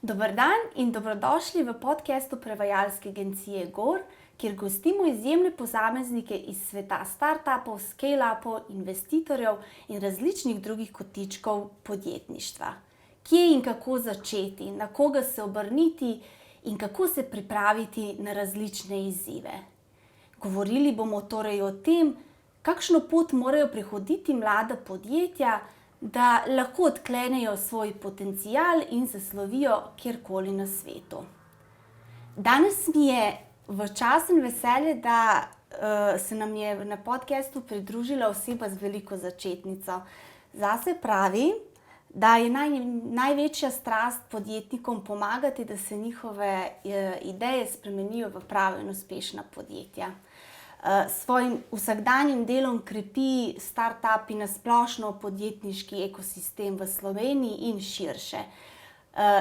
Dober dan in dobrodošli v podkastu prevajalske agencije GOR, kjer gostimo izjemne posameznike iz sveta startupov, scale-upov, investitorjev in različnih drugih kotičkov podjetništva. Kje in kako začeti, na koga se obrniti in kako se pripraviti na različne izzive. Govorili bomo torej o tem, kakšno pot morajo prehoditi mlada podjetja, da lahko odklenejo svoj potencial in zaslovijo kjerkoli na svetu. Danes mi je v čast in veselje, da se nam je na podcastu pridružila oseba z veliko začetnico. Zase pravi, da je največja strast podjetnikom pomagati, da se njihove ideje spremenijo v prave in uspešna podjetja. Svojim vsakdanjim delom krepi startup in na splošno podjetniški ekosistem v Sloveniji in širše.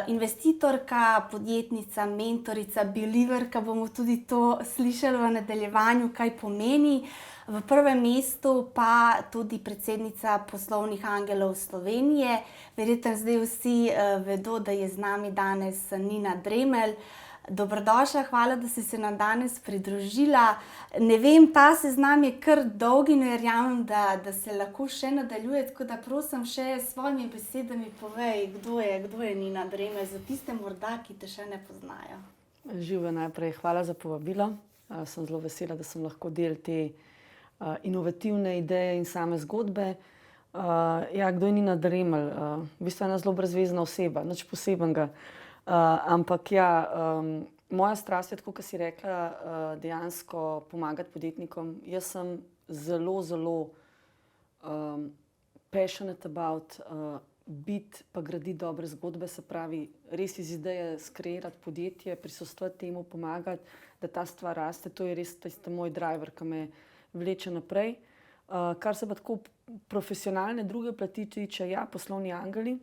Investitorka, podjetnica, mentorica, believerka, bomo tudi to slišali v nadaljevanju, kaj pomeni. V prvem mestu pa tudi predsednica Poslovnih angelov Slovenije. Verjetno zdaj vsi vedo, da je z nami danes Nina Dremelj. Dobrodošla, hvala, da si se nam danes pridružila. Ne vem, ta seznam je kar dolg in verjamem, da se lahko še nadaljuje, tako da prosim še s svojimi besedami povej, kdo je Nina Dremelj, za tiste morda, ki te še ne poznajo. Živjo najprej, hvala za povabilo. Sem zelo vesela, da sem lahko del te inovativne ideje in same zgodbe. Kdo je Nina Dremelj? V bistvu je ena zelo brezvezna oseba, nič posebenega. Ampak moja strast je, tako kot si rekla, dejansko pomagati podjetnikom. Jaz sem zelo passionate about biti pa graditi dobre zgodbe, se pravi, res iz ideje skreirati podjetje, prisostvovati temu, pomagati, da ta stvar raste. To je res tisti moj driver, ki me vleče naprej. Kar se pa tako profesionalne druge plati tiče, poslovni angeli.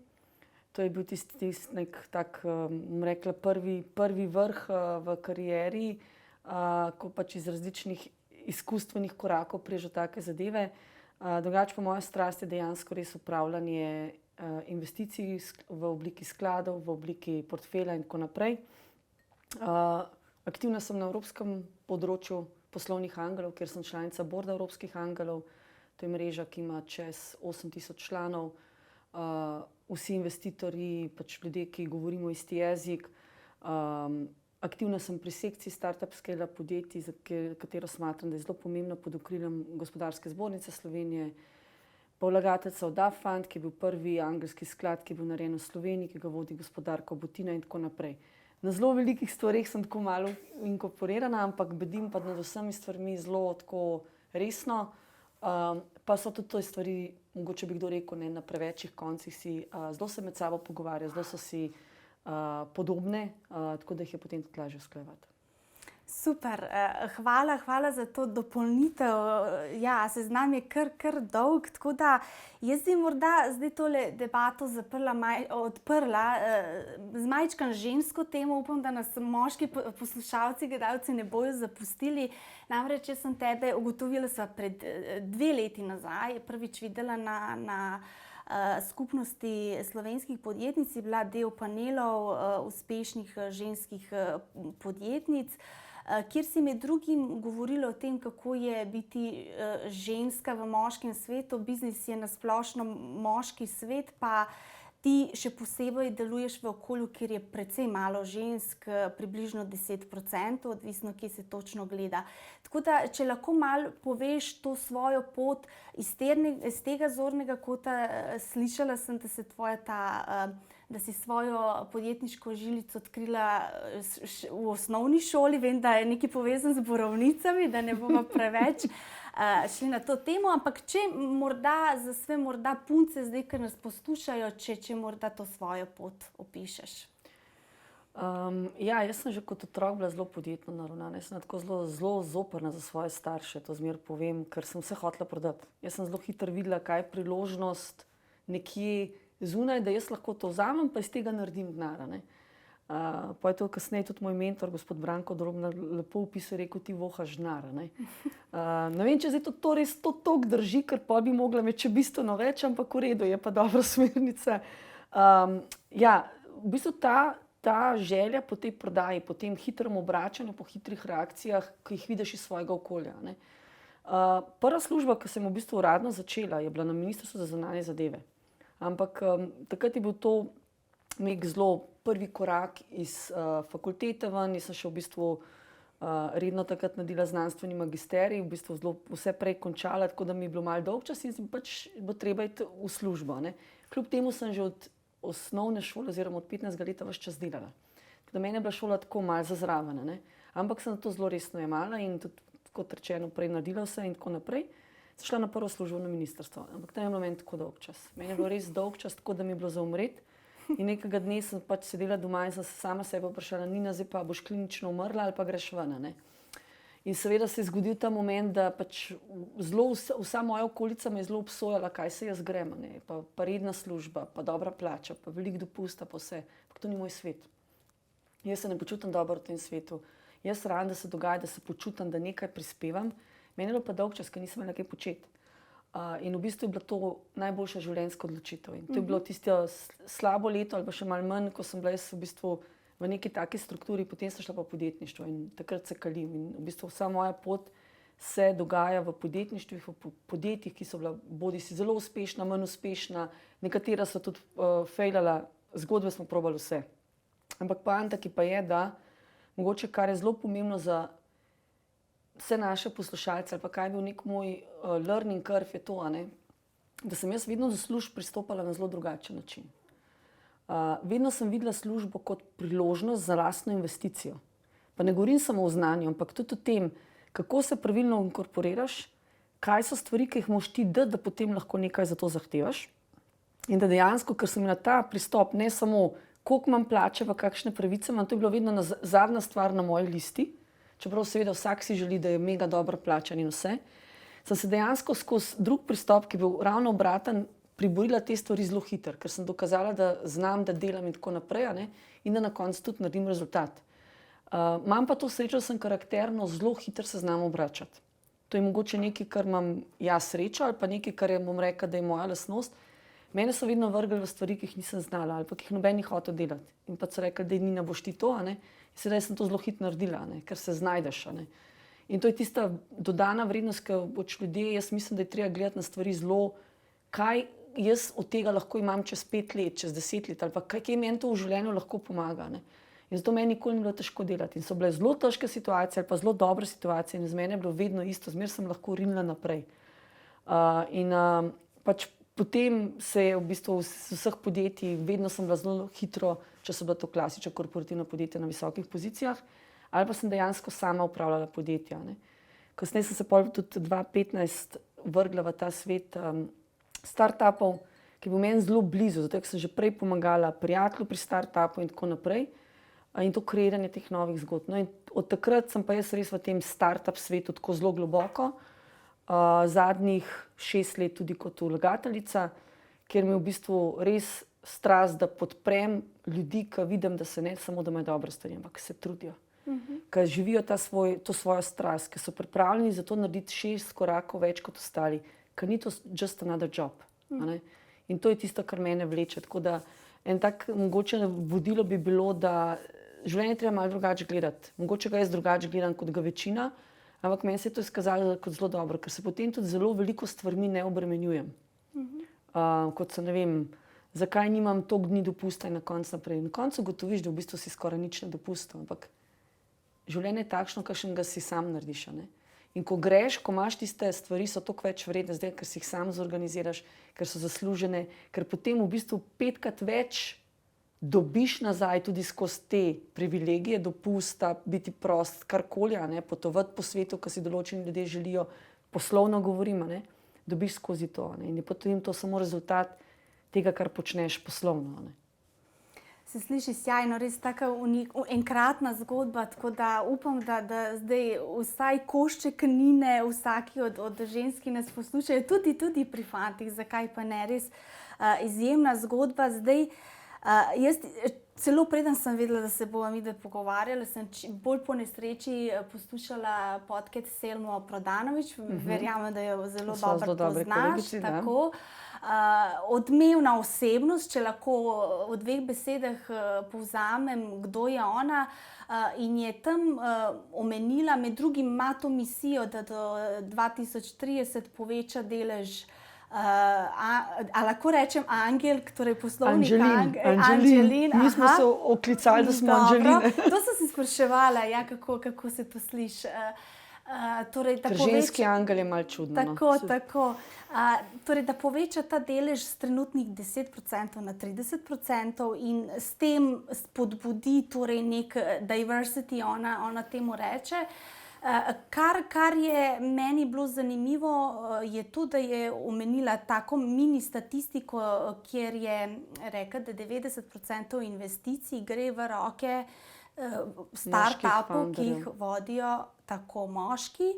To je bil tisti nek tak, rekla, prvi vrh v karieri, ko pač iz različnih izkustvenih korakov prežo take zadeve. Drugače pa moja strast je dejansko res upravljanje investicij v obliki skladov, v obliki portfelja in tako naprej. Aktivna sem na evropskem področju poslovnih angelov, kjer sem članica borda Evropskih angelov. To je mreža, ki ima čez 8000 članov. Vsi investitorji, pač ljudje, ki govorimo isti jezik. Aktivna sem pri sekciji startup-skala podjetij, za katero smatram, da je zelo pomembna pod okriljem Gospodarske zbornice Slovenije. Pa vlagateljica v DAF Fund, ki je bil prvi angelski sklad, ki je bil narejen v Sloveniji, ki ga vodi gospodarka Botina in tako naprej. Na zelo velikih stvareh sem tako malo inkorporirana, ampak bedim pa nad vsemi stvarmi zelo tako resno. Pa so tudi to stvari, mogoče bi kdo rekel, na prevečih koncih si, zelo se med sabo pogovarja, zelo so si podobne, tako da jih je potem tudi lažje usklajevati. Super, hvala za to dopolnitev. Seznam je kar dolg, tako da jaz bi morda zdaj tole debato odprla z majčkeno žensko temo. Upam, da nas moški poslušalci, gledalci ne bojo zapustili. Namreč jaz sem tebe ugotovila pred 2 leti nazaj, prvič videla na skupnosti slovenskih podjetnic, je bila del panelov uspešnih ženskih podjetnic, kjer si med drugim govorila o tem, kako je biti ženska v moškem svetu. Biznis je na splošno moški svet, pa ti še posebej deluješ v okolju, kjer je precej malo žensk, približno 10%, odvisno, kje se točno gleda. Tako da, če lahko malo poveš to svojo pot iz tega zornega kota. Slišala sem, da si svojo podjetniško žilico odkrila v osnovni šoli. Vem, da je nekaj povezan z borovnicami, da ne bomo preveč šli na to temo, ampak če morda za sve punce zdaj, ki nas poslušajo, če morda to svojo pot opišeš. Jaz sem že kot otrok bila zelo podjetno naravnana. Jaz sem tako zelo zoprna za svoje starše, to zmeraj povem, ker sem vse hotela prodati. Jaz sem zelo hitro videla, kaj je priložnost nekje zunaj, da jaz lahko to vzamem, pa iz tega naredim denar. Pa je to kasneje tudi moj mentor, gospod Branko Drobnar, lepo opisal, rekel, ti vohaš denar. Ne vem, če zdaj to res toliko drži, ker pa bi mogla imeti še bistveno več, ampak v redu, je pa dobra smernica. V bistvu ta ta želja po tej prodaji, po tem hitrem obračanju, po hitrih reakcijah, ki jih vidiš iz svojega okolja. Ne. Prva služba, ki sem v bistvu uradno začela, je bila na Ministrstvu za zunanje zadeve. Ampak takrat je bil to nek zelo prvi korak iz fakultete ven. Jaz sem še v bistvu redno takrat naredila znanstveni magisterij, v bistvu zelo vse prej končala, tako da mi je bilo malo dolgčas in pač bo treba iti v službo. Ne. Kljub temu sem že od osnovne šole oziroma od 15 let ves čas delala. Da meni je bila šola tako malo zazravena, ne. Ampak sem to zelo resno jemala in tudi, kot rečeno, prej naredila vse in tako naprej. Sem šla na prvo službo na ministrstvo, ampak tam je bilo meni tako dolg čas. Meni je bilo res dolg čas, tako da mi je bilo za umret. In nekega dne sem pač sedela doma in sem se sama sebe vprašala, Nina, zdaj pa boš klinično umrla ali pa greš ven, ne. In seveda se je zgodil ta moment, da pač vsa moja okolica me je zelo obsojala, kaj se jaz grem, ne. Pa redna služba, pa dobra plača, pa veliko dopusta, pa vse. Ampak to ni moj svet. Jaz se ne počutim dobro v tem svetu. Jaz rada, da se dogaja, da se počutim, da nekaj prispevam. Meni je bilo pa dolg čas, ker nisem imela kaj početi. In v bistvu je bila to najboljša življenjska odločitev. In to je bilo tisto slabo leto ali pa še malo manj, ko sem bila jaz v bistvu v neki taki strukturi, potem sem šla pa v podjetništvo in takrat se kalim. In v bistvu vsa moja pot se dogaja v podjetništvih, v podjetjih, ki so bila bodisi zelo uspešna, manj uspešna, nekatera so tudi fejlala, zgodbe smo probali vse. Ampak poanta, ki pa je, da mogoče, kar je zelo pomembno za vse naše poslušalce, ali pa kaj je bil nek moj learning curve, je to, da sem jaz vedno do služb pristopala na zelo drugačen način. Vedno sem videla službo kot priložnost za lastno investicijo. Pa ne govorim samo o znanju, ampak tudi o tem, kako se pravilno inkorporiraš, kaj so stvari, ki jih moraš ti dati, da potem lahko nekaj za to zahtevaš. In da dejansko, ker sem imela ta pristop, ne samo koliko imam plače, pa kakšne pravice imam, to je bilo vedno zadnja stvar na moji listi. Čeprav seveda vsak si želi, da je mega dobro plačan in vse, sem se dejansko skozi drug pristop, ki je bil ravno obraten, priborila te stvari zelo hitro, ker sem dokazala, da znam, da delam in tako naprej, in da na koncu tudi naredim rezultat. Imam pa to srečo, da sem karakterno zelo hitro se znam obračati. To je mogoče nekaj, kar imam jaz srečo, ali pa nekaj, kar je, bom rekla, da je moja lastnost. Mene so vedno vrgli v stvari, ki jih nisem znala, ali pa ki jih noben ni hotel delati. In pa so rekli, da Nina, boš ti to, sedaj sem to zelo hitro naredila, ker se znajdeš. In to je tista dodana vrednost, ki pač ljudje, jaz mislim, da je treba gledati na stvari zelo, kaj jaz od tega lahko imam čez 5 let, čez 10 let, ali pa kaj meni to v življenju lahko pomaga. In zato meni nikoli ni bilo težko delati. In so bile zelo težke situacije ali pa zelo dobre situacije in z mene je bilo vedno isto, zmeraj sem lahko rinila naprej. Pač potem se je v bistvu z vseh podjetij, vedno sem bila zelo hitro, če so bila to klasična korporativna podjetja na visokih pozicijah, ali pa sem dejansko sama upravljala podjetja. Kasneje sem se tudi 2015 vrgla v ta svet startupov, ki je bil meni zelo blizu, zato ker sem že prej pomagala prijatelju pri startupu in tako naprej. In to kreiranje teh novih zgodb. In od takrat sem pa jaz res v tem startup svetu tako zelo globoko. Zadnjih 6 let tudi kot vlagateljica, kjer mi je v bistvu res strast, da podprem ljudi, ki vidim, da se ne samo, da imajo dobre stvari, ampak se trudijo. Ki živijo to svojo strast, ki so pripravljeni za to narediti 6 korakov več kot ostali, ker ni to just another job. In to je tisto, kar mene vleče. Tako da en tak mogoče vodilo bi bilo, da življenje treba malo drugače gledati. Mogoče ga jaz drugače gledam kot ga večina, ampak meni se je to izkazalo kot zelo dobro, ker se potem tudi zelo veliko stvarmi ne obremenjujem. Kot so, ne vem, zakaj nimam toliko dni dopusta in na koncu naprej. Na koncu gotoviš, da v bistvu si skoraj nič ne dopustil, ampak življenje je takšno, kakšnega si sam narediš. In ko greš, ko imaš tiste stvari, so toliko več vredne, zdaj, ker si jih sam zorganiziraš, ker so zaslužene, ker potem v bistvu 5-krat več dobiš nazaj tudi skozi te privilegije, dopusta, biti prost, karkoli, potovati po svetu, kar si določeni ljudje želijo, poslovno govorim, dobiš skozi to. In je potem to samo rezultat tega, kar počneš poslovno. Se sliši sjajno, res taka enkratna zgodba, tako da upam, da zdaj vsaj košček Nine vsaki od žensk, ki nas poslušajo, tudi pri fantih, zakaj pa ne, res izjemna zgodba. Zdaj, jaz celo preden sem vedela, da se bomo midve pogovarjali, sem bolj po nesreči poslušala podcast Selmo Prodanović, verjamem, da jo zelo dobro poznaš. Tako. odmevna osebnost, če lahko v dveh besedah povzamem, kdo je ona. In je tam omenila, med drugim ima to misijo, da do 2030 poveča delež, a lahko rečem Angelk, torej poslovnih Angelin. Mi smo se oklicali, da smo Angeline. To sem se spraševala, ja, kako se to sliši. Torej, ker ženski angel je malo čudno. Tako. Torej, da poveča ta delež z trenutnih 10% na 30% in s tem spodbudi torej nek diversity, ona temu reče. Kar je meni bilo zanimivo, je to, da je omenila tako mini statistiko, kjer je rekla, da 90% investicij gre v roke startupov, ki jih vodijo tako moški.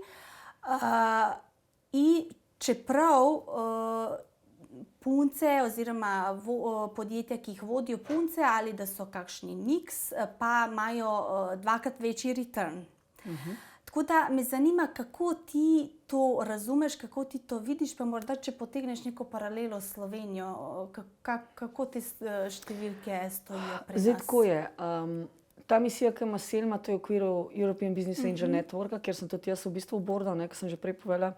In čeprav punce oziroma podjetja, ki jih vodijo punce, ali da so kakšni miks, pa imajo dvakrat večji return. Tako da me zanima, kako ti to razumeš, kako ti to vidiš, pa morda, če potegneš neko paralelo s Slovenijo, kako te številke stojijo pri nas? Zdaj, tako je. Ta misija, ki ima Selma, to je v okviru European Business Angel Networka, kjer sem tudi jaz v bistvu v boardu, kot sem že prej povedala,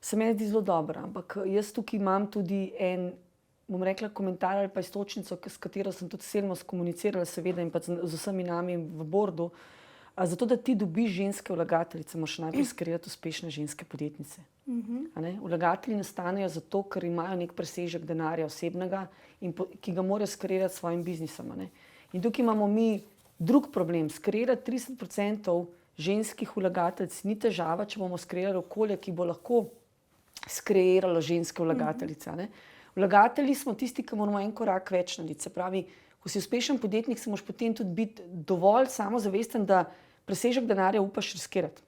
se meni zdi zelo dobra. Ampak jaz tukaj imam tudi en, bom rekla, komentar ali pa istočnico, s katero sem tudi Selmo skomunicirala, seveda, in pa z vsemi nami v boardu. Zato, da ti dobiš ženske vlagateljice, moraš najprej skreirati uspešne ženske podjetnice. Vlagatelji nastanejo zato, ker imajo nek presežek denarja osebnega, ki ga morajo skreirati s svojim biznisom. In tukaj imamo mi drug problem. Skreirati 30% ženskih vlagateljic ni težava, če bomo skreirali okolje, ki bo lahko skreiralo ženske vlagateljice. Vlagatelji smo tisti, ki moramo en korak več narediti. Se pravi, ko si uspešen podjetnik, se moraš potem tudi biti dovolj samozavesten, da presežek denarja upaš riskirati.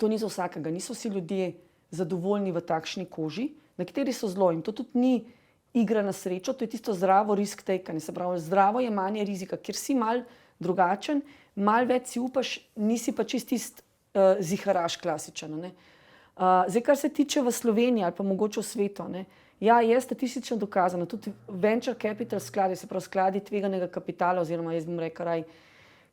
To ni za vsakega. Niso vsi ljudje zadovoljni v takšni koži, nekateri so zelo, in to tudi ni igra na srečo, to je tisto zdravo risk takanje, se pravi zdravo jemanje rizika, kjer si mal drugačen, mal več si upaš, nisi pa čist tist ziharaš klasičen. Zdaj, kar se tiče v Sloveniji ali pa mogoče v svetu, ja, je statistično dokazano, tudi venture capital skladi, se pravi skladi tveganega kapitala, oziroma jaz bom rekel,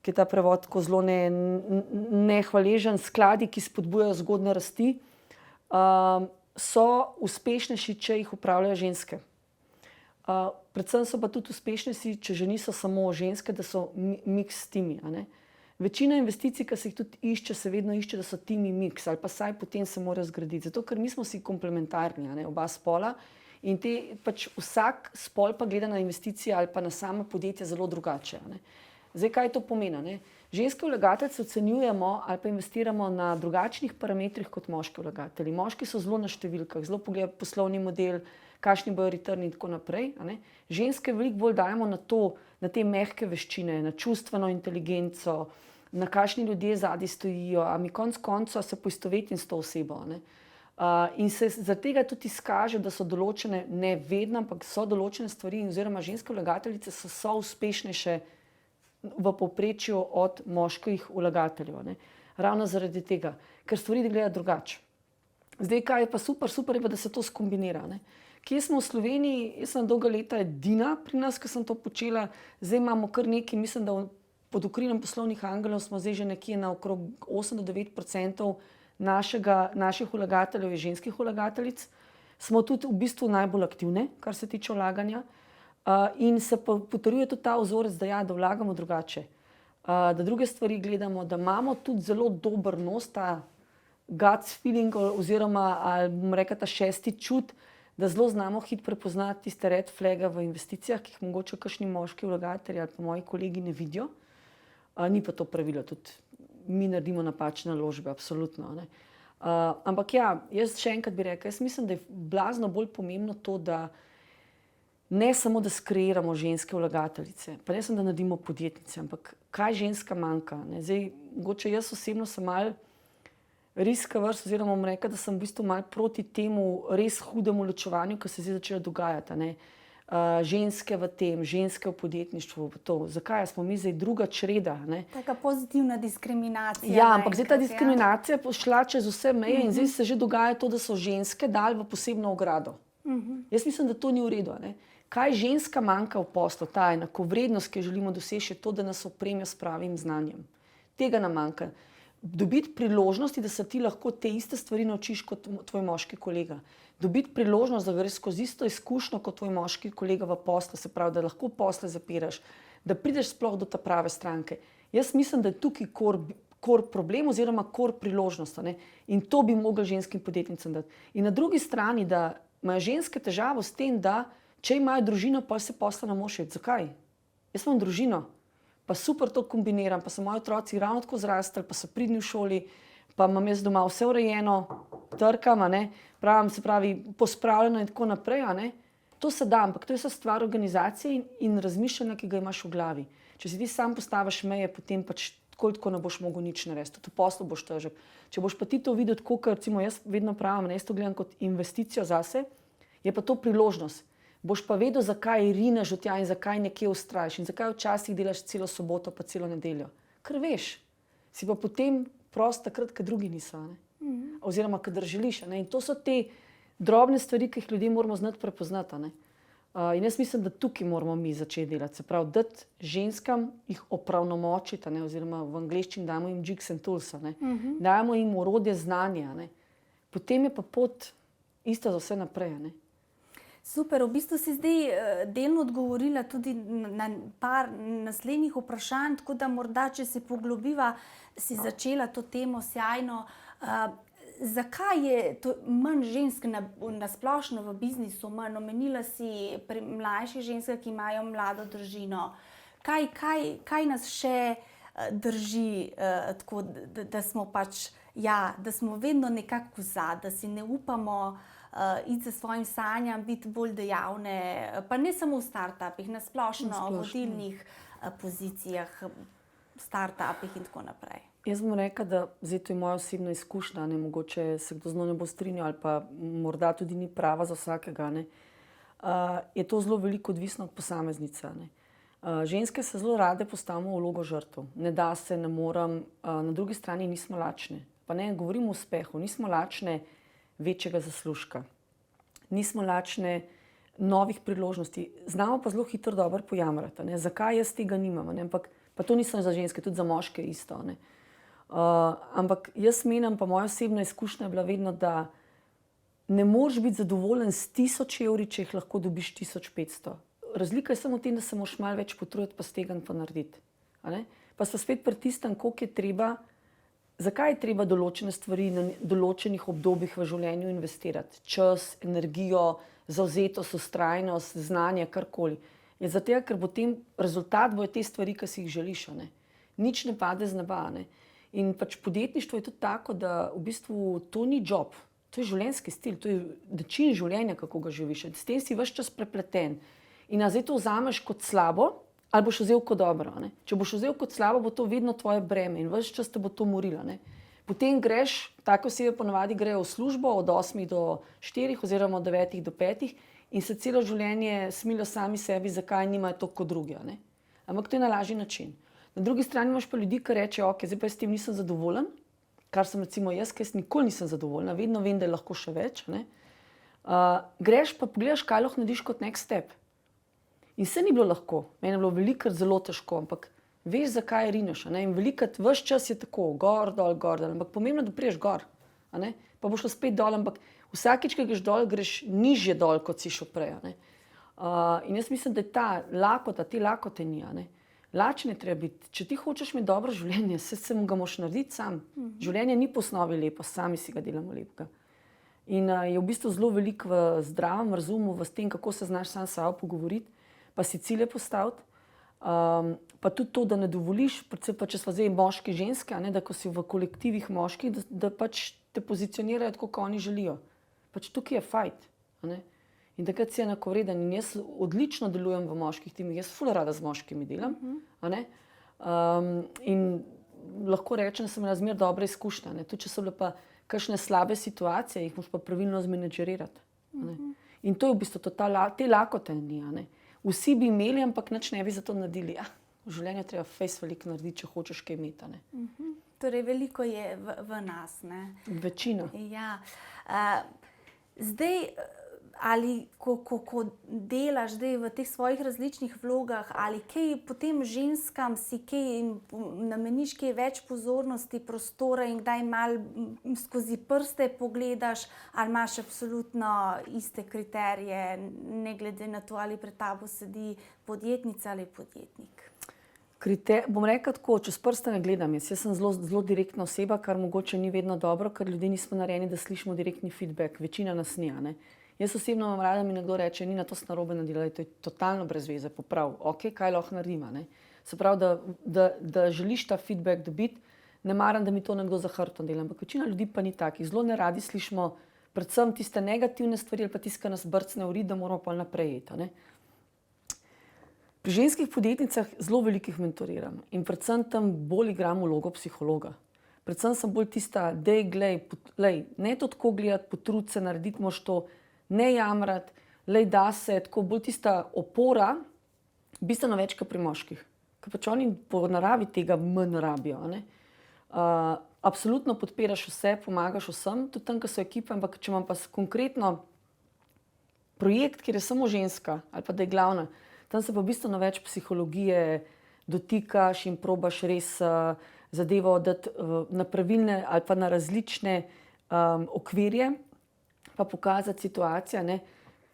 ki je ta prevod tako zelo nehvaležen, skladi, ki spodbujajo zgodnje rasti, so uspešnejši, če jih upravljajo ženske. Predvsem so pa tudi uspešnejši, če že niso samo ženske, da so miks timi. Večina investicij, ki se jih tudi išče, se vedno išče, da so timi miks, ali pa saj potem se morajo zgraditi. Zato, ker mi smo si komplementarni, oba spola, in pač vsak spol pa gleda na investicije ali pa na samo podjetje zelo drugače. Zdaj, kaj to pomeni? Ženske vlagateljice ocenjujemo ali pa investiramo na drugačnih parametrih kot moški vlagatelji. Moški so zelo na številkah, zelo pogledajo poslovni model, kakšni bojo returni in tako naprej. Ženske veliko bolj dajemo na to, na te mehke veščine, na čustveno inteligenco, na kakšni ljudje zadaj stojijo, a mi konec konca se poistovetim s to osebo. In se zaradi tega tudi izkaže, da so določene, ne vedno, ampak so določene stvari, oziroma ženske vlagateljice so uspešnejše v povprečju od moških vlagateljev. Ravno zaradi tega, ker stvari gledajo drugače. Zdaj, kaj je pa super je pa, da se to skombinira. Kje smo v Sloveniji? Jaz sem dolga leta edina pri nas, ki sem to počela. Zdaj imamo kar nekaj, mislim, da pod okriljem poslovnih angelov smo zdaj že nekje na okrog 8 do 9% naših vlagateljev je ženskih vlagateljic. Smo tudi v bistvu najbolj aktivne, kar se tiče vlaganja. In se potrjuje tudi ta vzorec, da vlagamo drugače. Da druge stvari gledamo, da imamo tudi zelo dober nos, ta gut feeling oziroma, bom rekla, ta šesti čut, da zelo znamo hitro prepoznati tiste red flage v investicijah, ki jih mogoče kakšni moški vlagatelji ali pa moji kolegi ne vidijo. Ni pa to pravilo, tudi mi naredimo napačne naložbe, absolutno. Ampak ja, jaz še enkrat bi rekla, jaz mislim, da je blazno bolj pomembno to, da ne samo, da skreiramo ženske vlagateljice, pa ne samo, da naredimo podjetnice, ampak kaj ženska manjka. Zdaj, mogoče jaz osebno sem malo riska vrst, oziroma bom rekla, da sem v bistvu malo proti temu res hudemu ločevanju, ki se je začelo dogajati. Ženske v tem, ženske v podjetništvu. Zakaj? Smo mi zdaj druga čreda. Taka pozitivna diskriminacija. Ja, ampak zdaj ta diskriminacija je šla čez vse meje in zdaj se že dogaja to, da so ženske dali v posebno ogrado. Jaz mislim, da to ni v redu. Ne? Kaj ženska manjka v poslu, ta enakovrednost, ki jo želimo doseči, je to, da nas opremijo s pravim znanjem. Tega nam manjka. Dobiti priložnosti, da se ti lahko te iste stvari naučiš kot tvoj moški kolega. Dobiti priložnost, da greš skozi isto izkušnjo kot tvoj moški kolega v poslu, se pravi, da lahko posle zapiraš, da prideš sploh do te prave stranke. Jaz mislim, da je tukaj kor problem oziroma kor priložnost. Ne? In to bi mogli ženskim podjetnicam dati. In na drugi strani, da imajo ženske težavo s tem, da če imajo družino, pa se posla ne morejo iti. Zakaj? Jaz imam družino, pa super to kombiniram, pa so moji otroci ravno tako zrastli, pa so pridni v šoli, pa imam jaz doma vse urejeno, trkam, pravim, se pravi, pospravljeno in tako naprej. To se da, ampak to je vse stvar organizacije in razmišljanja, ki ga imaš v glavi. Če si ti sam postaviš meje, potem pač tako ne boš mogel nič narediti. Tudi v poslu boš težek. Če boš pa ti to videl, tako kot recimo jaz vedno pravim, jaz to gledam kot investicijo zase, je pa to priložnost. Boš pa vedel, zakaj rineš od tja in zakaj nekje ustrajaš in zakaj včasih delaš celo soboto pa celo nedeljo. Ker veš, si pa potem prost takrat, kad drugi niso. Oziroma, kadar želiš. In to so te drobne stvari, ki jih ljudje moramo znati prepoznati. In jaz mislim, da tukaj moramo mi začeti delati. Se pravi, dati ženskam jih opravnomočiti, oziroma v angleščini damo jim jigs and tools, dajemo jim orodje znanja. Potem je pa pot ista za vse naprej. Super, v bistvu si zdaj delno odgovorila tudi na par naslednjih vprašanj, tako da morda, če se poglobiva, si začela to temo sjajno. Zakaj je to manj žensk na splošno v biznisu, manj? Omenila si pri mlajših ženskah, ki imajo mlado družino. Kaj nas še drži tako, da smo pač, da smo vedno nekako da si ne upamo iti za svojim sanjam, biti bolj dejavne, pa ne samo v startupih, na splošno v vodilnih pozicijah, startupih in tako naprej. Jaz bom rekla, da zdaj to je moja osebna izkušnja, mogoče se kdo z njo ne bo strinjal ali pa morda tudi ni prava za vsakega. Je to zelo veliko odvisno od posameznice. Ženske se zelo rade postavimo v vlogo žrtev. Ne da se, ne morem, na drugi strani nismo lačne. Pa ne govorimo o uspehu, nismo lačne večjega zaslužka. Nismo lačne novih priložnosti. Znamo pa zelo hitro dobro pojamrati. Zakaj jaz tega nimam? Ampak pa to nisem za ženske, tudi za moške isto. Ampak jaz menim, pa moja osebna izkušnja je bila vedno, da ne moreš biti zadovoljen s 1000 evri, če jih lahko dobiš 1500. Razlika je samo v tem, da se moraš malo več potruditi, pa stegan pa narediti. Pa se spet pri tistem, koliko je treba, zakaj je treba določene stvari na določenih obdobjih v življenju investirati. Čas, energijo, zavzetost, vztrajnost, znanje, karkoli. Je zato, ker bo tem rezultat bojo te stvari, ki si jih želiš. Nič ne pade z neba. In pač podjetništvo je tudi tako, da v bistvu to ni job, to je življenjski stil, to je način življenja, kako ga živiš. S tem si ves čas prepleten. In zdaj to vzameš kot slabo, ali boš vzel kot dobro. Če boš vzel kot slabo, bo to vedno tvoje breme in ves čas te bo to morilo. Potem greš, tako osebe ponavadi grejo v službo od 8 do 4 oziroma od 9 do 5 in se celo življenje smilijo sami sebi, zakaj nimajo to kot drugi. Ampak to je na lažji način. Na drugi strani imaš pa ljudi, ki rečejo, ok, zdaj pa s tem nisem zadovoljen, kar sem recimo jaz, ker jaz nikoli nisem zadovoljna, vedno vem, da je lahko še več. Greš pa pogledaš, kaj lahko narediš kot next step. In se ni bilo lahko, meni je bilo velikokrat zelo težko, ampak veš, zakaj rineš. In velikokrat ves čas je tako, gor, dol, ampak pomembno je, da priješ gor. Pa boš šel spet dol, ampak vsakič, ko greš dol, greš nižje dol, kot si šel prej. In jaz mislim, da je ta lakota, te lakote ni. Lačen je treba biti. Če ti hočeš imeti dobro življenje, se mu ga moš narediti sam. Življenje ni po osnovi lepo, sami si ga delamo lepega. In je v bistvu zelo veliko v zdravem razumu, v tem, kako se znaš sam s sabo pogovoriti, pa si cilje postaviti. Pa tudi to, da ne dovoliš, predvsem pa če smo zdaj moški, ženske, da ko si v kolektivih moških, da pač te pozicionirajo tako, kot oni želijo. Pač tukaj je fajt. In takrat si enakovreden. In jaz odlično delujem v moških timih, jaz ful rada z moškimi delam. In lahko rečem, da sem imela zmeraj dobre izkušnje. Tudi če so bile pa kakšne slabe situacije, jih moš pa pravilno zmenedžerirati. In to je v bistvu te lakote ni. Vsi bi imeli, ampak nič ne bi za to naredili. V življenju treba fejs veliko narediti, če hočeš kaj imeti. Torej, veliko je v nas. Večina. Ja. Zdaj, ali ko delaš zdaj v teh svojih različnih vlogah, ali kaj potem ženskam si kaj nameniš kaj več pozornosti, prostora in kdaj malo skozi prste pogledaš, ali imaš absolutno iste kriterije, ne glede na to, ali pred tabo sedi podjetnica ali podjetnik? Bom rekla tako, čez prste ne gledam. Jaz sem zelo direktna oseba, kar mogoče ni vedno dobro, ker ljudje nismo narejeni, da slišimo direktni feedback. Večina nas ni, a ne. Jaz osebno imam rada, da mi nekdo reče, Nina, to si narobe naredila, to je totalno brez veze, poprav. Ok, kaj lahko naredim, a ne. Se pravi, da želiš ta feedback dobiti, ne maram, da mi to nekdo za hrbtom dela, ampak večina ljudi pa ni takih. Zelo neradi slišimo predvsem tiste negativne stvari ali pa tiste, ki nas brcne v rit, da moramo pa naprej iti, a ne. Pri ženskih podjetnicah zelo velikih mentoriram in predvsem tam bolj igram vlogo psihologa. Predvsem sem bolj tista, dej, glej, ne to tako gledati, potrudi se, narediti moraš to, ne jamrati, lej da se, tako bolj tista opora, bistveno več kot pri moških. Ker pač oni po naravi tega manj rabijo, a ne. Absolutno podpiraš vse, pomagaš vsem, tudi tam, ko so ekipe, ampak če imam pa konkretno projekt, kjer je samo ženska ali pa da je glavna, tam se pa bistveno več psihologije dotikaš in probaš res zadevo dati na pravilne ali pa na različne okvirje, pa pokazati situacijo, ne.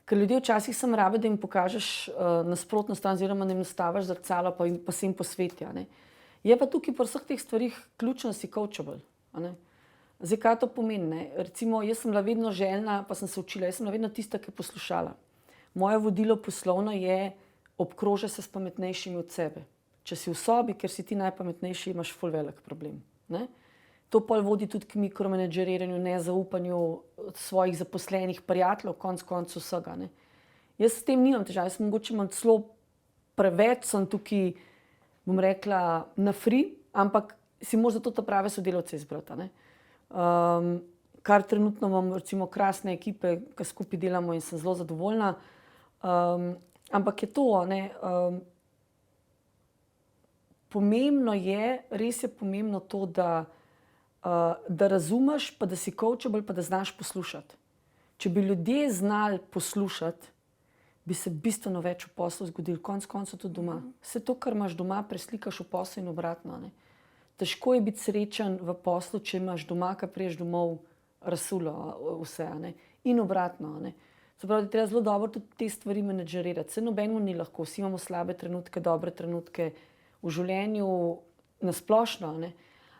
Ker ljudje včasih samo rabijo, da jim pokažeš nasprotno stran oziroma da jim nastaviš zrcalo pa se jim posveti, a ne. Je pa tukaj pri vseh teh stvarih ključno, da si coachable, a ne. Zdaj, kaj to pomeni, ne? Recimo, jaz sem bila vedno željna, pa sem se učila, jaz sem bila vedno tista, ki je poslušala. Moje vodilo poslovno je obkrožaj se s pametnejšimi od sebe. Če si v sobi, ker si ti najpametnejši, imaš ful velik problem, ne? To pol vodi tudi k mikromenedžeriranju, nezaupanju svojih zaposlenih, prijateljev, konec koncev vsega, ne. Jaz s tem nimam težav, jaz mogoče imam celo preveč, sem tukaj, bom rekla, na free, ampak si moraš zato ta prave sodelavce izbrati, ne. Kar trenutno imam recimo krasne ekipe, ki skupaj delamo in sem zelo zadovoljna. Ampak je to, ne, pomembno je, res je pomembno to, da razumeš, pa da si coachable, pa da znaš poslušati. Če bi ljudje znali poslušati, bi se bistveno več v poslu zgodilo, konec koncev tudi doma. Vse to, kar imaš doma, preslikaš v poslu in obratno, ne. Težko je biti srečen v poslu, če imaš doma, ko prideš domov, razsulo vse, a ne. In obratno, a ne. Se pravi, da treba zelo dobro tudi te stvari menedžerirati. Saj nobenemu ni lahko, vsi imamo slabe trenutke, dobre trenutke v življenju na splošno, ne.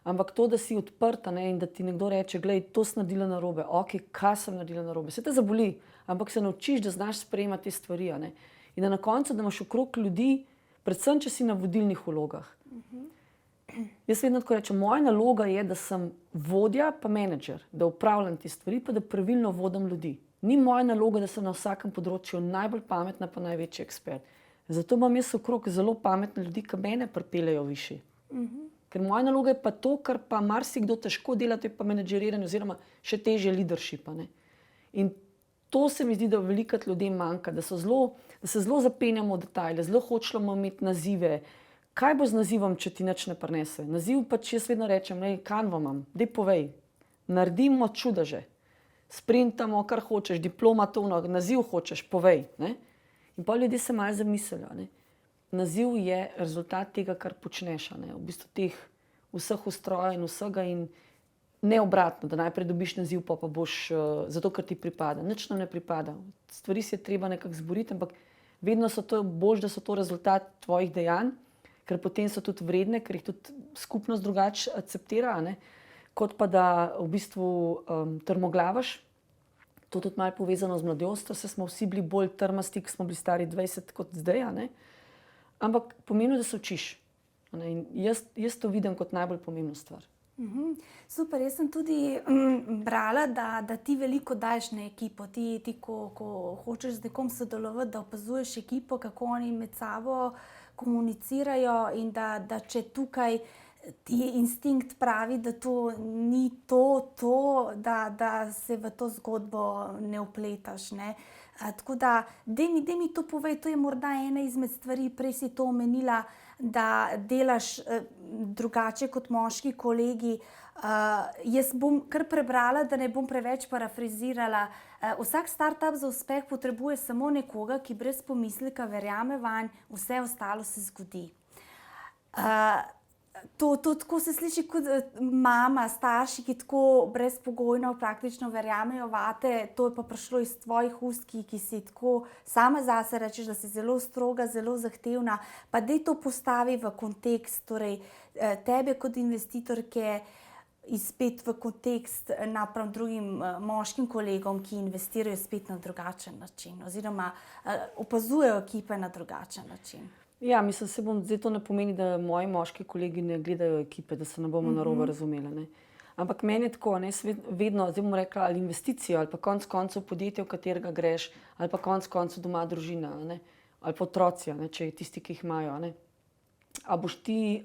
Ampak to, da si odprta, ne, in da ti nekdo reče, glej, to si naredila narobe, ok, kaj sem naredila narobe, se te zaboli, ampak se naučiš, da znaš sprejemati te stvari, a ne. In da na koncu, da imaš okrog ljudi, predvsem, če si na vodilnih vlogah. Jaz vedno tako rečem, moja naloga je, da sem vodja pa menedžer, da upravljam te stvari, pa da pravilno vodim ljudi. Ni moja naloga, da sem na vsakem področju najbolj pametna pa največji ekspert. Zato imam jaz okrog zelo pametne ljudi, ki mene pripeljejo višje. Ker moja naloga je pa to, kar pa marsikdo težko dela, to je pa menedžeriranje oziroma še težje leadership, ne. In to se mi zdi, da velikokrat ljudem manjka, da se zelo zapenjamo v detajle, zelo hočemo imeti nazive. Kaj bo z nazivom, če ti nič ne prinese? Naziv pač jaz vedno rečem, kanvo imam, daj povej, naredimo čudeže. Sprintamo, kar hočeš, diploma, to, naziv hočeš, povej, ne. In pa ljudje se malo zamislijo, ne. Naziv je rezultat tega, kar počneš, ne. V bistvu teh vseh ustrojev in vsega in ne obratno, da najprej dobiš naziv, pa boš zato, ker ti pripada. Nič nam ne pripada. Stvari si je treba nekako zboriti, ampak vedno so to boljše, da so to rezultat tvojih dejanj, ker potem so tudi vredne, ker jih tudi skupnost drugače akceptira, ne. Kot pa da v bistvu trmoglavaš. To tudi malo povezano z mladostjo, saj smo vsi bili bolj trmasti, ko smo bili stari 20 kot zdaj, a ne. Ampak pomembno je, da se učiš. In jaz to vidim kot najbolj pomembno stvar. Super, jaz sem tudi brala, da ti veliko daješ na ekipo. Ti ko hočeš z nekom sodelovati, da opazuješ ekipo, kako oni med sabo komunicirajo in da če tukaj ti instinkt pravi, da to ni to, da se v to zgodbo ne vpletaš, ne. Tako da, daj mi to povej, to je morda ena izmed stvari, prej si to omenila, da delaš drugače kot moški kolegi. Jaz bom kar prebrala, da ne bom preveč parafrazirala. Vsak startup za uspeh potrebuje samo nekoga, ki brez pomisleka verjame vanj, vse ostalo se zgodi. To tako se sliši kot mama, starši, ki tako brezpogojno praktično verjamejo vate, to je pa prišlo iz tvojih ust, ki si tako sama zase rečeš, da si zelo stroga, zelo zahtevna. Pa daj to postavi v kontekst, torej tebe kot investitorke spet v kontekst napram drugim moškim kolegom, ki investirajo spet na drugačen način oziroma opazujejo ekipe na drugačen način. Ja, mislim, zdaj to ne pomeni, da moji moški kolegi ne gledajo ekipe, da se ne bomo narobe razumeli. Ne. Ampak meni je tako, vedno, zdaj bom rekla, ali investicijo, ali pa konec koncev podjetje, v katerega greš, ali pa konec koncev doma družina, ne, ali pa otroci, ne, če je tisti, ki jih imajo. Ne. A boš ti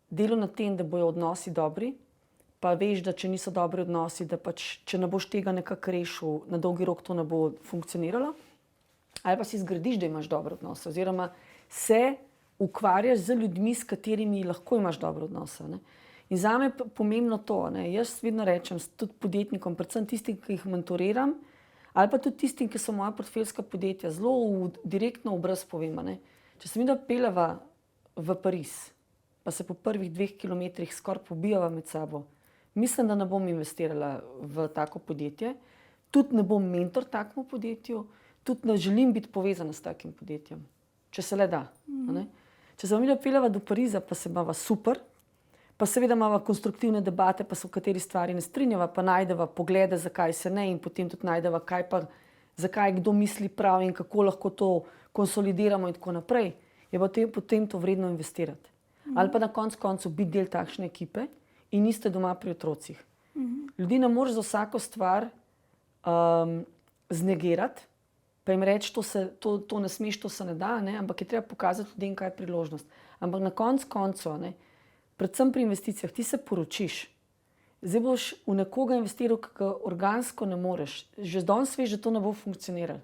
delal na tem, da bojo odnosi dobri, pa veš, da če niso dobri odnosi, da pač, če ne boš tega nekako rešil, na dolgi rok to ne bo funkcioniralo, ali pa si zgradiš, da imaš dobre odnose, oziroma se ukvarjaš z ljudmi, s katerimi lahko imaš dobre odnose. Ne. In zame je pomembno to, ne. Jaz vedno rečem tudi podjetnikom, predvsem tistim, ki jih mentoriram, ali pa tudi tistim, ki so moja portfeljska podjetja, zelo direktno v obraz povem. Ne. Če se midva peljeva v Pariz, pa se po prvih 2 kilometrih skoraj pobijava med sabo, mislim, da ne bom investirala v tako podjetje, tudi ne bom mentor takemu podjetju, tudi ne želim biti povezana s takim podjetjem. Če se le da. Če se midva peljeva do Pariza, pa se imava super, pa seveda imava konstruktivne debate, pa se v kateri stvari ne strinjava, pa najdeva poglede, zakaj se ne, in potem tudi najdeva, zakaj kdo misli prav in kako lahko to konsolidiramo in tako naprej, je potem to vredno investirati. Ali pa na koncu biti del takšne ekipe in niste doma pri otrocih. Ljudi ne moreš za vsako stvar znegirati, pa jim reči, to ne smeš, to se ne da, ne? Ampak je treba pokazati ljudem, kaj je priložnost. Ampak na koncu, predvsem pri investicijah, ti se poročiš. Zdaj boš v nekoga investiral, ki ga organsko ne moreš. Že danes veš, da to ne bo funkcioniralo.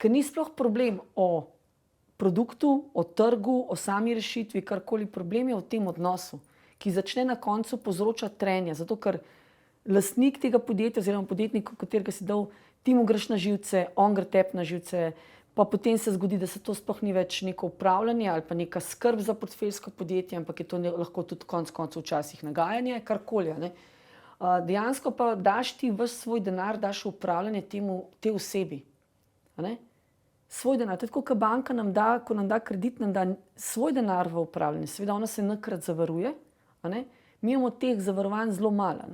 Ker ni sploh problem o produktu, o trgu, o sami rešitvi, karkoli. Problem je v tem odnosu, ki začne na koncu povzročati trenje. Zato, ker lastnik tega podjetja oziroma podjetnik, katerega si dal, ti mu greš na živce, on gre tebi na živce, pa potem se zgodi, da se to sploh ni več neko upravljanje ali pa neka skrb za portfeljsko podjetje, ampak je to lahko tudi konec koncev včasih nagajanje, karkoli. Dejansko pa daš ti ves svoj denar, daš v upravljanje te osebi. Svoj denar, tako kot banka nam da, ko nam da kredit, nam da svoj denar v upravljanje. Seveda ona se enkrat zavaruje, mi imamo teh zavarovanj zelo malo.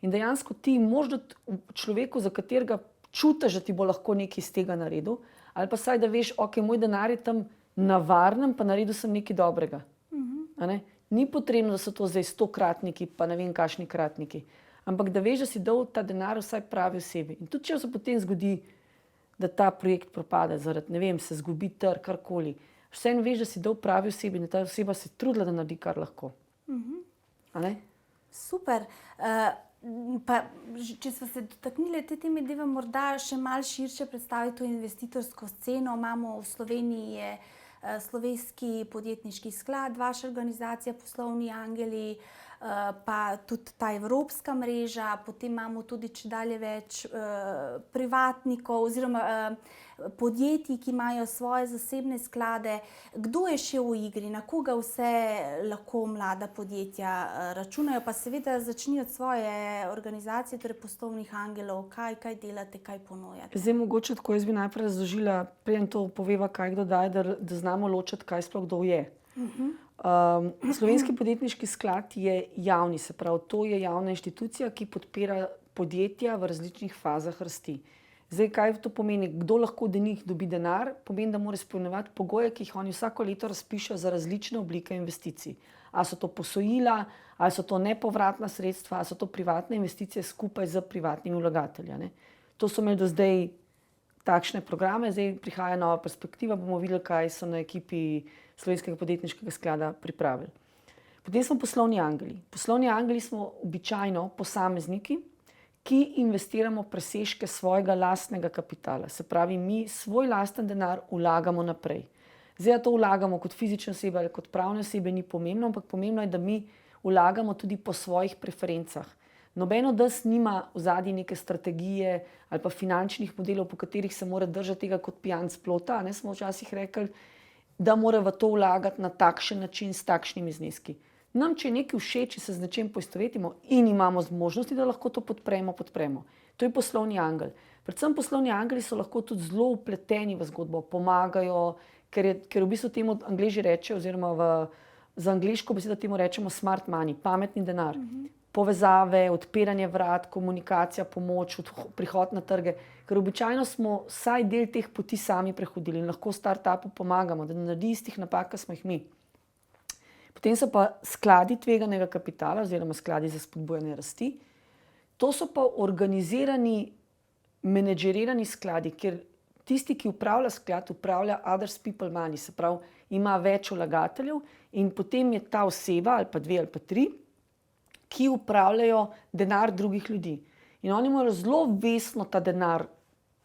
In dejansko ti moraš dati človeku, za katerega čutiš, da ti bo lahko nekaj iz tega naredil, ali pa saj, da veš, ok, moj denar je tam na varnem, pa naredil sem nekaj dobrega. Ni potrebno, da so to zdaj 100-kratniki, pa ne vem kakšni kratniki, ampak da veš, da si dal ta denar vsaj pravi osebi. In tudi če se potem zgodi, da ta projekt propade zaradi, ne vem, se zgubi trg, karkoli, vseeno veš, da si dal pravi osebi in da ta oseba se trudila, da naredi kar lahko. Super. Pa, če smo se dotaknili te teme, da vam morda še malo širše predstaviti to investitorsko sceno. Imamo v Sloveniji Slovenski podjetniški sklad, vaša organizacija Poslovni angeli, pa tudi ta evropska mreža, potem imamo tudi čedalje več privatnikov oziroma podjetij, ki imajo svoje zasebne sklade. Kdo je še v igri, na koga vse lahko mlada podjetja računajo, pa seveda začni od svoje organizacije, torej Poslovnih angelov, kaj delate, kaj ponujate? Zdaj mogoče tako, jaz bi najprej razložila, preden to poveva, kaj kdo daje, da znamo ločiti, kaj sploh kdo je. Slovenski podjetniški sklad je javni, se pravi, to je javna inštitucija, ki podpira podjetja v različnih fazah rasti. Zdaj, kaj to pomeni? Kdo lahko od njih dobi denar? Pomeni, da mora izpolnjevati pogoje, ki jih oni vsako leto razpišejo za različne oblike investicij. Ali so to posojila, ali so to nepovratna sredstva, ali so to privatne investicije skupaj z privatnimi vlagatelji. To so imeli do zdaj takšne programe, zdaj prihaja nova perspektiva, bomo videli, kaj so na ekipi Slovenskega podjetniškega sklada pripravili. Potem smo poslovni angeli. Poslovni angeli smo običajno posamezniki, ki investiramo presežke svojega lastnega kapitala. Se pravi, mi svoj lasten denar vlagamo naprej. Zdaj, da to vlagamo kot fizične osebe ali kot pravne osebe, ni pomembno, ampak pomembno je, da mi vlagamo tudi po svojih preferencah. Noben od nas nima v zadnji neke strategije ali pa finančnih modelov, po katerih se mora držati tega kot pijanc plota. Ne smo včasih rekli, da mora v to vlagati na takšen način s takšnimi zneski. Nam, če je nekaj všeč, če se z nečem poistovetimo in imamo možnosti, da lahko to podpremo. To je poslovni angel. Predvsem poslovni angeli so lahko tudi zelo vpleteni v zgodbo, pomagajo, ker v bistvu temu Angleži rečejo, oziroma za angleško besedo temu rečemo smart money, pametni denar. Povezave, odpiranje vrat, komunikacija, pomoč, prihod na trge. Ker običajno smo vsaj del teh poti sami prehodili in lahko startupu pomagamo, da naredi istih napak, kot smo jih mi. Potem so pa skladi tveganega kapitala oziroma skladi za spodbujanje rasti. To so pa organizirani, menedžerirani skladi, kjer tisti, ki upravlja sklad, upravlja others people money, se pravi, ima več vlagateljev in potem je ta oseba ali pa 2 ali pa 3, ki upravljajo denar drugih ljudi. In oni morajo zelo vestno ta denar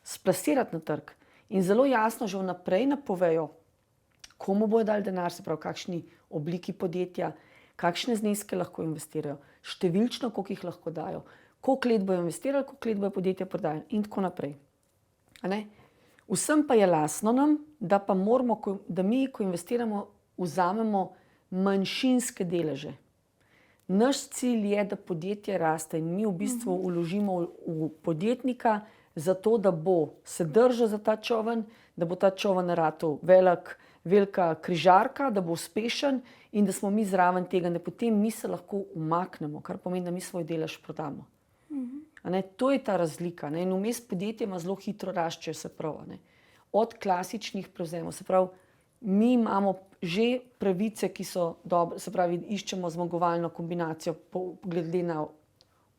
splasirati na trg in zelo jasno že vnaprej napovejo, komu bojo dali denar, se pravi, kakšni obliki podjetja, kakšne zneske lahko investirajo, številčno, koliko jih lahko dajo, koliko let bojo investirali, koliko let bojo podjetja prodajali in tako naprej. Vsem pa je jasno nam, da pa moramo, da mi, ko investiramo, vzamemo manjšinske deleže. Naš cilj je, da podjetje raste in mi v bistvu vložimo v podjetnika zato, da bo se držal za ta čoln, da bo ta čoln ratal velika križarka, da bo uspešen in da smo mi zraven tega, da potem mi se lahko umaknemo, kar pomeni, da mi svoj delež prodamo. To je ta razlika. In vmes podjetje ima zelo hitro raščejo, se pravi. Od klasičnih prevzemov, se pravi, mi imamo že pravice, ki so dobre, se pravi, iščemo zmagovalno kombinacijo glede na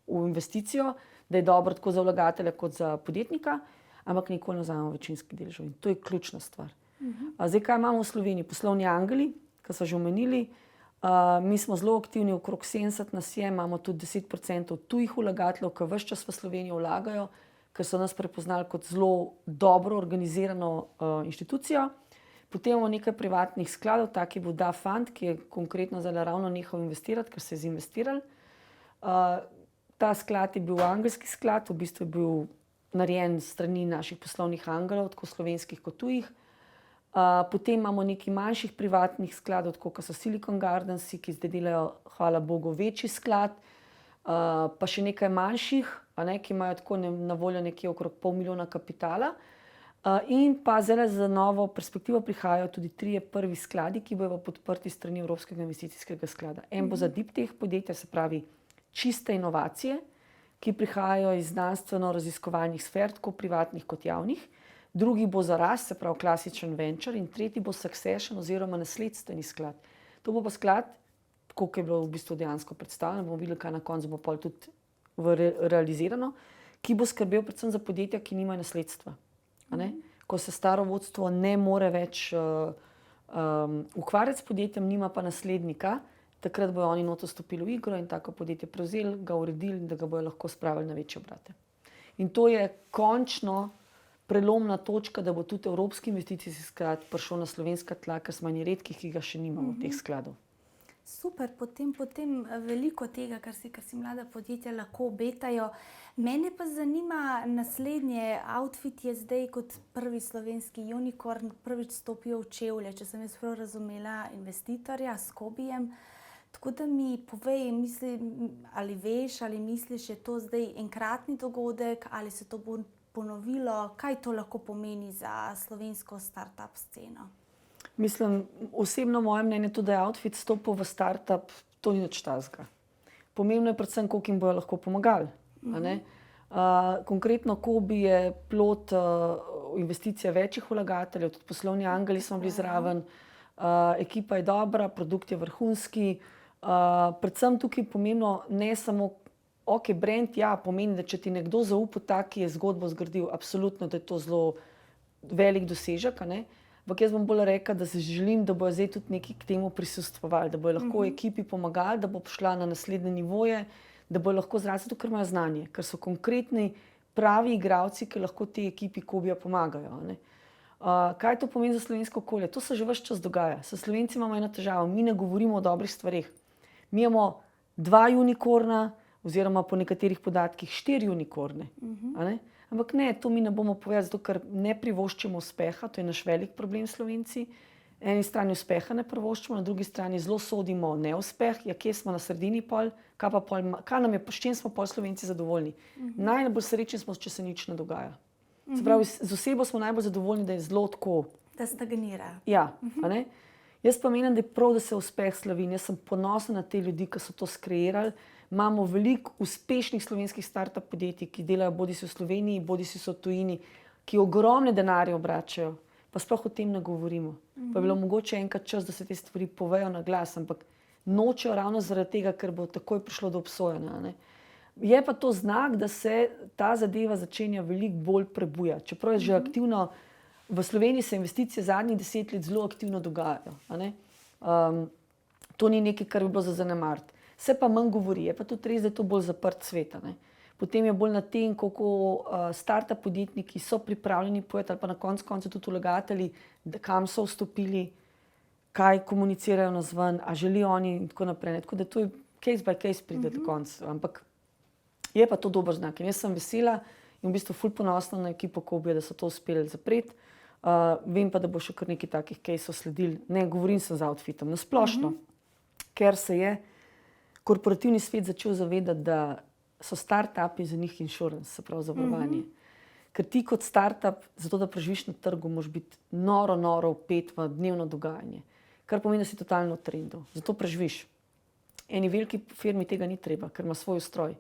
investicijo, da je dobro tako za vlagatelja kot za podjetnika, ampak nikoli ne vzamemo večinski deležev. In to je ključna stvar. Zdaj, kaj imamo v Sloveniji? Poslovni angeli, ki so že omenili, mi smo zelo aktivni, okrog 70 nas je, imamo tudi 10% tujih vlagateljev, ki ves čas v Slovenijo vlagajo, ker so nas prepoznali kot zelo dobro organizirano inštitucijo. Potem imamo nekaj privatnih skladov, tak je bil Da Fund, ki je konkretno zdaj ravno nehal investirati, ker se je zinvestiral. Ta sklad je bil angelski sklad, v bistvu je bil narejen strani naših poslovnih angelov, tako slovenskih kot tujih. Potem imamo nekaj manjših privatnih skladov, kot so Silicon Gardensi, ki zdaj delajo, hvala Bogu, večji sklad, pa še nekaj manjših, ki imajo tako na voljo nekje okrog $500 milijona kapitala. In pa zdaj za novo perspektivo prihajajo tudi 3 prvi skladi, ki bodo podprti strani Evropskega investicijskega sklada. En bo za deep tech podjetja, se pravi čiste inovacije, ki prihajajo iz znanstveno-raziskovalnih sfer, tako privatnih kot javnih. Drugi bo za rast, se pravi klasičen venture, in tretji bo succession oziroma nasledstveni sklad. To bo pa sklad, koliko je bilo v bistvu dejansko predstavljeno, bomo videli, kaj na koncu bo pol tudi realizirano, ki bo skrbel predvsem za podjetja, ki nimajo nasledstva. Ko se staro vodstvo ne more več ukvarjati s podjetjem, nima pa naslednika, takrat bojo oni noto stopili v igro in tako podjetje prevzeli, ga uredili, da ga bojo lahko spravili na večje obrate. In to je končno prelomna točka, da bo tudi Evropski investicijski sklad prišel na slovenska tla, ker smo eni redkih, ki ga še nimamo teh skladov. Super, potem veliko tega, kar si mlada podjetja lahko obetajo. Mene pa zanima naslednje. Outfit je zdaj kot prvi slovenski unicorn prvič stopil v čevlje, če sem jaz prav razumela, investitorja s Kobijem. Tako da mi povej, ali veš, ali misliš, je to zdaj enkratni dogodek, ali se to bo ponovilo, kaj to lahko pomeni za slovensko startup sceno? Mislim, osebno moje mnenje je to, da je Outfit stopil v startup, to ni nič takega. Pomembno je predvsem, koliko jim bojo lahko pomagali. Konkretno Kobi je plod investicije večjih vlagateljev, tudi poslovni angeli smo bili zraven, ekipa je dobra, produkt je vrhunski. Predvsem tukaj je pomembno ne samo, brand, pomeni, da če ti nekdo zaupa tak, ki je zgodbo zgradil, absolutno, da je to zelo velik dosežek, Ampak jaz bom bolj rekla, da se želim, da bojo zdaj tudi neki k temu prisustvovali, da bojo lahko ekipi pomagali, da bo šla na naslednje nivoje, da bojo lahko zrasli, ker imajo znanje, ker so konkretni pravi igralci, ki lahko tej ekipi Kobija pomagajo. Kaj to pomeni za slovensko okolje? To se že ves čas dogaja. S Slovenci imamo eno težavo, mi ne govorimo o dobrih stvareh. Mi imamo 2 unikorna, oziroma po nekaterih podatkih 4 unikorne. Ampak ne, to mi ne bomo povedali, zato ker ne privoščimo uspeha, to je naš velik problem Slovenci. Na eni strani uspeha ne privoščimo, na drugi strani zelo sodimo neuspeh, ja, kje smo na sredini pol, kaj nam je, s čim smo pol Slovenci zadovoljni. Najbolj srečni smo, če se nič ne dogaja. Se pravi, z osebo smo najbolj zadovoljni, da je zelo tako. Da stagnira. Ja, a ne? Jaz pa menim, da je prav, da se uspeh slavi. Jaz sem ponosna na te ljudi, ki so to skreirali. Imamo veliko uspešnih slovenskih start-up podjetij, ki delajo bodisi v Sloveniji, bodisi so v tujini, ki ogromne denarje obračajo, pa sploh o tem ne govorimo. Pa je bilo mogoče enkrat čas, da se te stvari povejo na glas, ampak nočejo ravno zaradi tega, ker bo takoj prišlo do obsojanja, ne. Je pa to znak, da se ta zadeva začenja veliko bolj prebujati. Čeprav je že aktivno, v Sloveniji se investicije zadnjih 10 let zelo aktivno dogajajo, a ne. To ni nekaj, kar bi bilo za zanemariti. Se pa manj govori, je pa tudi res, da je to bolj zaprt svet, a ne. Potem je bolj na tem, koliko start-up podjetniki so pripravljeni povedati, ali pa na koncu tudi vlagatelji, kam so vstopili, kaj komunicirajo navzven, a želijo oni in tako naprej. Ne. Tako da to je case by case pride do konca, ampak je pa to dober znak. In jaz sem vesela in v bistvu ful ponosna na ekipo Kobija, da so to uspeli zapreti. Vem pa, da bo še kar nekaj takih caseov sledili. Ne, govorim se z Outfitom, na splošno, ker se je korporativni svet začel zavedati, da so start-upi za njih insurance, se pravi zavarovanje. Ker ti kot start-up, zato da preživiš na trgu, moraš biti noro vpet v dnevno dogajanje. Kar pomeni, da si totalno v trendu. Zato preživiš. Eni veliki firmi tega ni treba, ker ima svoj ustroj.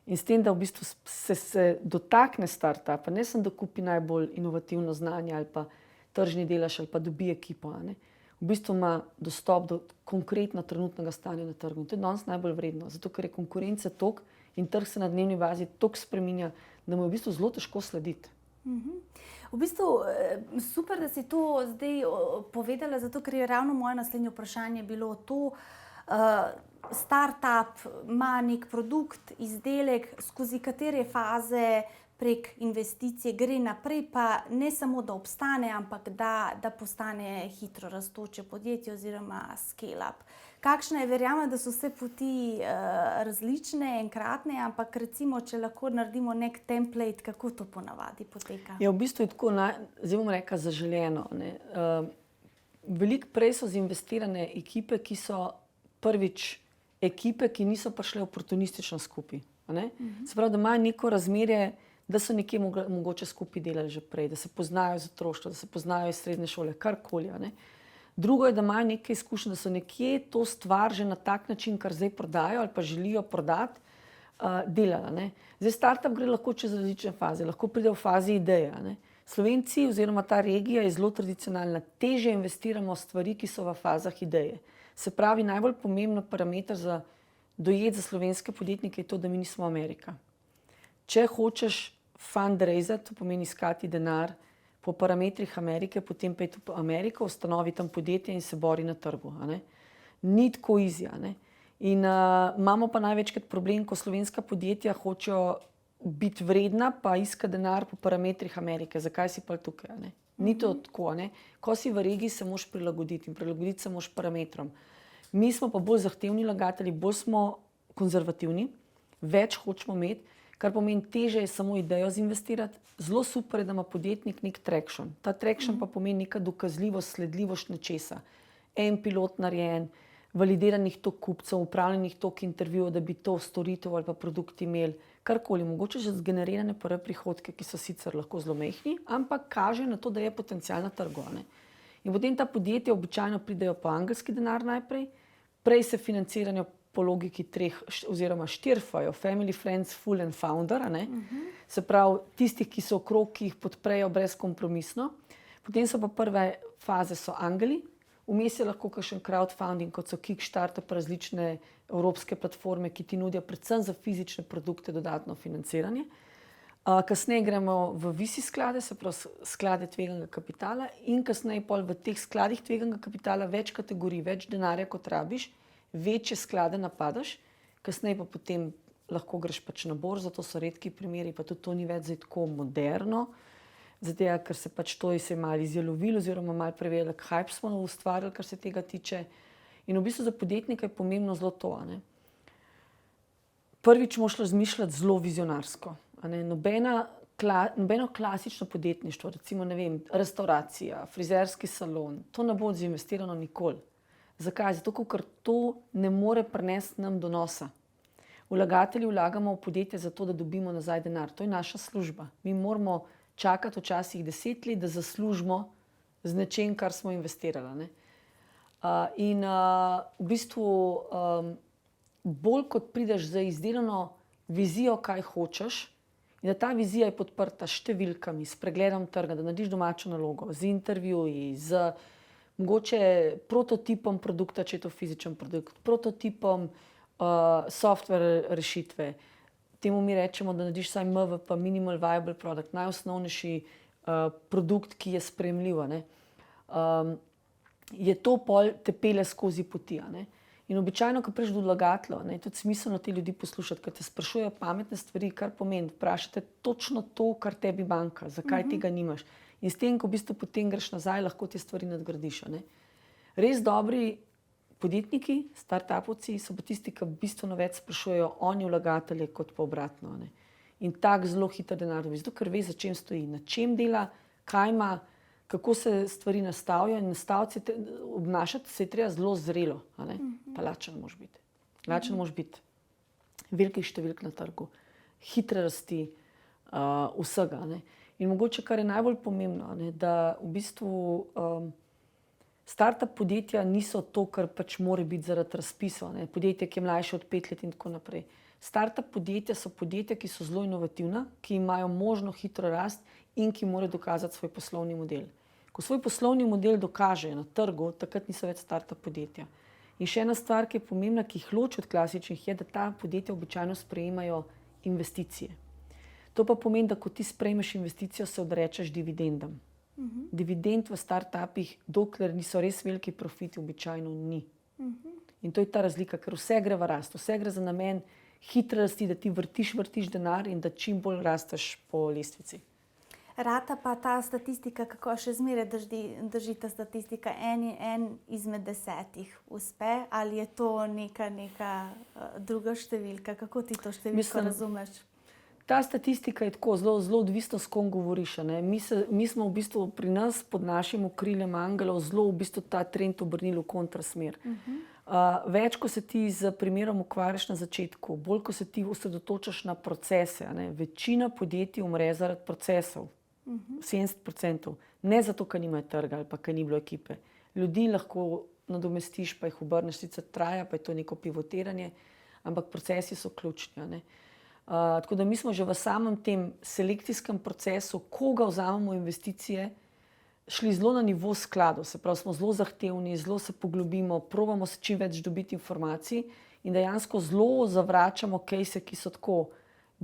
In s tem, da v bistvu se dotakne start-upa, ne samo da kupi najbolj inovativno znanje ali pa tržni delež ali pa dobi ekipo, ne. V bistvu ima dostop do konkretno trenutnega stanja na trgu. In to je danes najbolj vredno, zato ker je konkurence toliko in trg se na dnevni bazi toliko spreminja, da mu je v bistvu zelo težko slediti. V bistvu super, da si to zdaj povedala, zato ker je ravno moje naslednje vprašanje bilo to, startup ima nek produkt, izdelek, skozi katere faze prek investicije gre naprej, pa ne samo, da obstane, ampak da postane hitro rastoče podjetje oziroma scale-up. Kakšna je, verjamem, da so vse poti različne, enkratne, ampak recimo, če lahko naredimo nek template, kako to ponavadi poteka? Ja, v bistvu je tako, zdaj bom rekla, zaželeno, ne. Veliko prej so zinvestirane ekipe, ki so prvič ekipe, ki niso prišle oportunistično skupaj, a ne. Se pravi, da imajo neko razmerje, da so nekje mogoče skupaj delali že prej, da se poznajo iz otroštva, da se poznajo iz srednje šole, karkoli, a ne. Drugo je, da imajo nekaj izkušenj, da so nekje to stvar že na tak način, kar zdaj prodajo ali pa želijo prodati, delala, ne. Zdaj startup gre lahko čez različne faze, lahko pride v fazi ideje, a ne. Slovenci oziroma ta regija je zelo tradicionalna, težje investiramo stvari, ki so v fazah ideje. Se pravi, najbolj pomemben parameter za dojeti za slovenske podjetnike je to, da mi nismo Amerika. Če hočeš fundraisati, to pomeni iskati denar po parametrih Amerike, potem pojdi v Ameriko, ustanovi tam podjetje in se bori na trgu, a ne. Ni tako easy, a ne. In imamo pa največkrat problem, ko slovenska podjetja hočejo biti vredna, pa iskati denar po parametrih Amerike. Zakaj si pa tukaj, a ne? Ni to tako, a ne. Ko si v regiji, se moraš prilagoditi in prilagoditi se moraš parametrom. Mi smo pa bolj zahtevni vlagatelji, bolj smo konzervativni, več hočemo imeti, kar pomeni, težje je samo idejo zinvestirati. Zelo super je, da ima podjetnik nek traction. Ta traction pa pomeni neka dokazljivost, sledljivost nečesa. En pilot narejen, validiranih toliko kupcev, upravljenih toliko intervjujev, da bi to storitev ali pa produkt imeli. Karkoli, mogoče že zgenerirane prve prihodke, ki so sicer lahko zelo majhni, ampak kaže na to, da je potencial na trgu, a ne. In potem ta podjetja običajno pridejo po angelski denar najprej, prej se financirajo po logiki 3 oziroma 4 F-jev, family, friends, full and founder, a ne. Se pravi, tistih, ki so okrog, ki jih podprejo brezkompromisno. Potem so pa prve faze so angeli, vmes je lahko kakšen crowdfunding, kot so Kickstarter, pa različne evropske platforme, ki ti nudijo predvsem za fizične produkte dodatno financiranje. Kasneje gremo v VC sklade, se pravi sklade tveganega kapitala, in kasneje pol v teh skladih tveganega kapitala več kategorij, več denarja, kot rabiš, večje sklade napadaš, kasneje pa potem lahko greš pač na borzo, to so redki primeri, pa tudi to ni več zdaj tako moderno. zato ker se pač to se je malo izjalovilo oziroma malo prevelik hype smo ustvarili, kar se tega tiče. In v bistvu za podjetnika je pomembno zelo to, a ne. Prvič moraš razmišljati zelo vizionarsko, a ne. Nobeno klasično podjetništvo, recimo, ne vem, restauracija, frizerski salon, to ne bo zinvestirano nikoli. Zakaj? Zato, ker to ne more prinesti nam donosa. Vlagatelji vlagamo v podjetje zato, da dobimo nazaj denar. To je naša služba. Mi moramo čakati včasih 10 let, da zaslužimo z nečem, kar smo investirali, ne. V bistvu bolj kot prideš z izdelano vizijo, kaj hočeš, in da ta vizija je podprta s številkami, s pregledom trga, da narediš domačo nalogo, z intervjuji, z mogoče prototipom produkta, če je to fizičen produkt, prototipom software rešitve. Temu mi rečemo, da narediš vsaj MVP, minimal viable product, najosnovnejši produkt, ki je sprejemljiv, ne. Je to pol te pelje skozi poti, a ne. In običajno, ko prideš do vlagateljev, je tudi smiselno te ljudi poslušati, ker te sprašujejo pametne stvari, kar pomeni, vprašate točno to, kar tebi manjka, zakaj tega nimaš. In s tem, ko v bistvu potem greš nazaj, lahko te stvari nadgradiš, a ne. Res dobri podjetniki, startupovci so pa tisti, ki bistveno več sprašujejo oni vlagatelje kot pa obratno, ne. In tak zelo hiter denar dobi, zato ker ve, za čem stoji, na čem dela, kaj ima, kako se stvari nastavijo in obnašati se je treba zelo zrelo, a ne. Pa lačen moraš biti. Lačen moraš biti velikih številk na trgu, hitre rasti, vsega, ne. In mogoče, kar je najbolj pomembno, ne, da v bistvu startup podjetja niso to, kar pač mora biti zaradi razpisov, ne. Podjetje, ki je mlajše od 5 let in tako naprej. Startup podjetja so podjetja, ki so zelo inovativna, ki imajo možno hitro rast in ki morajo dokazati svoj poslovni model. Ko svoj poslovni model dokažejo na trgu, takrat niso več startup podjetja. In še ena stvar, ki je pomembna, ki jih loči od klasičnih, je, da ta podjetja običajno sprejemajo investicije. To pa pomeni, da ko ti sprejmeš investicijo, se odrečeš dividendam. Dividend v startupih, dokler niso res veliki profiti, običajno ni. In to je ta razlika, ker vse gre v rast, vse gre za namen hitre rasti, da ti vrtiš denar in da čim bolj rasteš po lestvici. Rata pa ta statistika, kako še zmeraj drži ta statistika, en izmed 10 uspe, ali je to neka druga številka? Kako ti to številko razumeš? Ta statistika je tako zelo odvisna, s kom govoriš, ne. Mi smo v bistvu pri nas pod našim okriljem angelov zelo v bistvu ta trend obrnili v kontrasmer. Več, ko se ti z primerom ukvarjaš na začetku, bolj, ko se ti osredotočaš na procese, ne. Večina podjetij umre zaradi procesov. 70%. Ne zato, ker nimajo trga ali pa ker ni bilo ekipe. Ljudi lahko nadomestiš, pa jih obrneš, sicer traja, pa je to neko pivotiranje, ampak procesi so ključni, a ne. Tako da mi smo že v samem tem selekcijskem procesu, koga vzamemo investicije, šli zelo na nivo skladov, se pravi, smo zelo zahtevni, zelo se poglobimo, probamo se čim več dobiti informacij in dejansko zelo zavračamo case, ki so tako,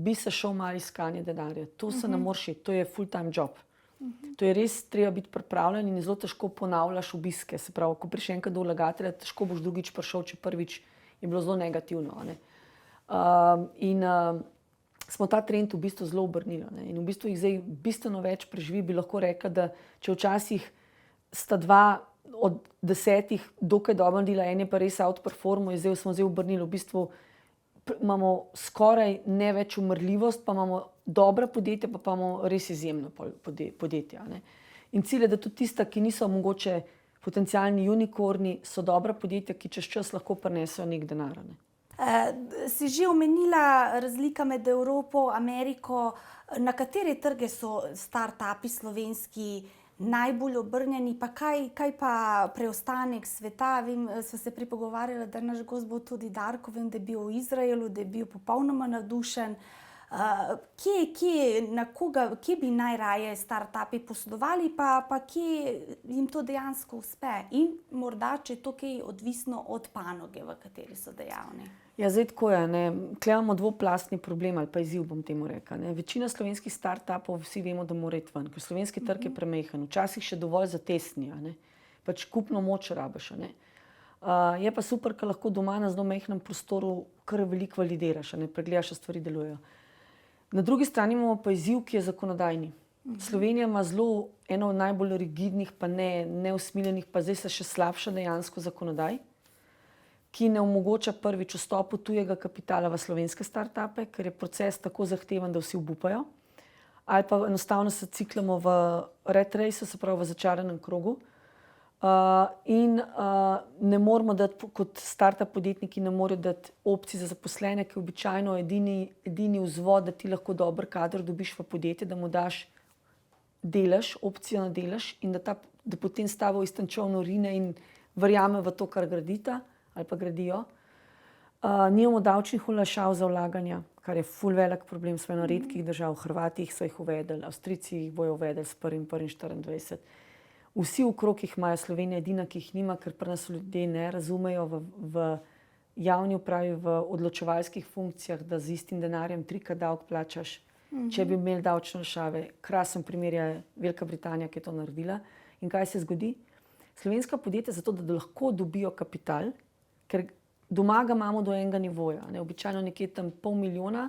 bi se šel malo iskanje denarja. To se ne moreš iti, to je full time job. To je res treba biti pripravljen in zelo težko ponavljaš obiske. Se pravi, ko prišel enkrat do vlagatelja, težko boš drugič prišel, če prvič je bilo zelo negativno, a ne. Smo ta trend v bistvu zelo obrnili, ne. In v bistvu jih zdaj bistveno več preživi, bi lahko rekla, da če včasih sta 2 od 10 dokaj dobro naredila, en je pa res outperformal, smo zdaj obrnili, v bistvu imamo skoraj ne več umrljivost, pa imamo dobra podjetja, pa imamo res izjemna podjetja, ne. In cilj je, da tudi tista, ki niso mogoče potencialni unikorni, so dobra podjetja, ki čez čas lahko prinesejo nek denar, ne. Si že omenila razlika med Evropo, Ameriko, na katere trge so startupi slovenski najbolj obrnjeni, pa kaj pa preostanek sveta? Vem, sva se prej pogovarjala, da naš gost bo tudi Darko, vem, da je bil v Izraelu, da je bil popolnoma navdušen. Kje bi najraje startupi posodovali, pa kje jim to dejansko uspe? In morda, če je to kaj odvisno od panoge, v kateri so dejavni. Ja, zdaj tako je, ne. Tule imamo dvoplastni problem ali pa izziv, bom temu rekla, ne. Večina slovenskih startupov, vsi vemo, da mora iti ven, ker slovenski trg je premajhen, včasih še dovolj zatesni, a ne. Pač kupno moč rabiš, a ne. Je pa super, ker lahko doma na zelo majhnem prostoru kar veliko validiraš, a ne, pregledaš, da stvari delujejo. Na drugi strani imamo pa izziv, ki je zakonodajni. Slovenija ima eno najbolj rigidnih, pa neusmiljenih, pa zdaj se še slabša dejansko zakonodaj, ki ne omogoča prvič vstopu tujega kapitala v slovenske startupe, ker je proces tako zahteven, da vsi obupajo, ali pa enostavno se ciklamo v rat raceu, se pravi v začaranem krogu. Ne moramo dati, kot startup podjetniki, ne morejo dati opcij za zaposlene, ki je običajno edini vzvod, da ti lahko dober kader dobiš v podjetje, da mu daš delež, opcijo na delež in da potem s tabo v istem čolnu rine in verjame v to, kar gradita ali pa gradijo. Nimamo davčnih olajšav za vlaganja, kar je ful velik problem, smo eno redkih držav. Hrvati so jih uvedli, Avstrijci jih bojo uvedli s 1.1.24. Vsi okrog jih imajo, Slovenija edina, ki jih nima, ker pri nas ljudje ne razumejo v javni upravi, v odločevalskih funkcijah, da z istim denarjem trikrat davek plačaš. Če bi imeli davčne olajšave, krasen primer je Velika Britanija, ki je to naredila. In kaj se zgodi? Slovenska podjetja zato, da lahko dobijo kapital, ker doma ga imamo do enega nivoja, običajno nekje tam 500.000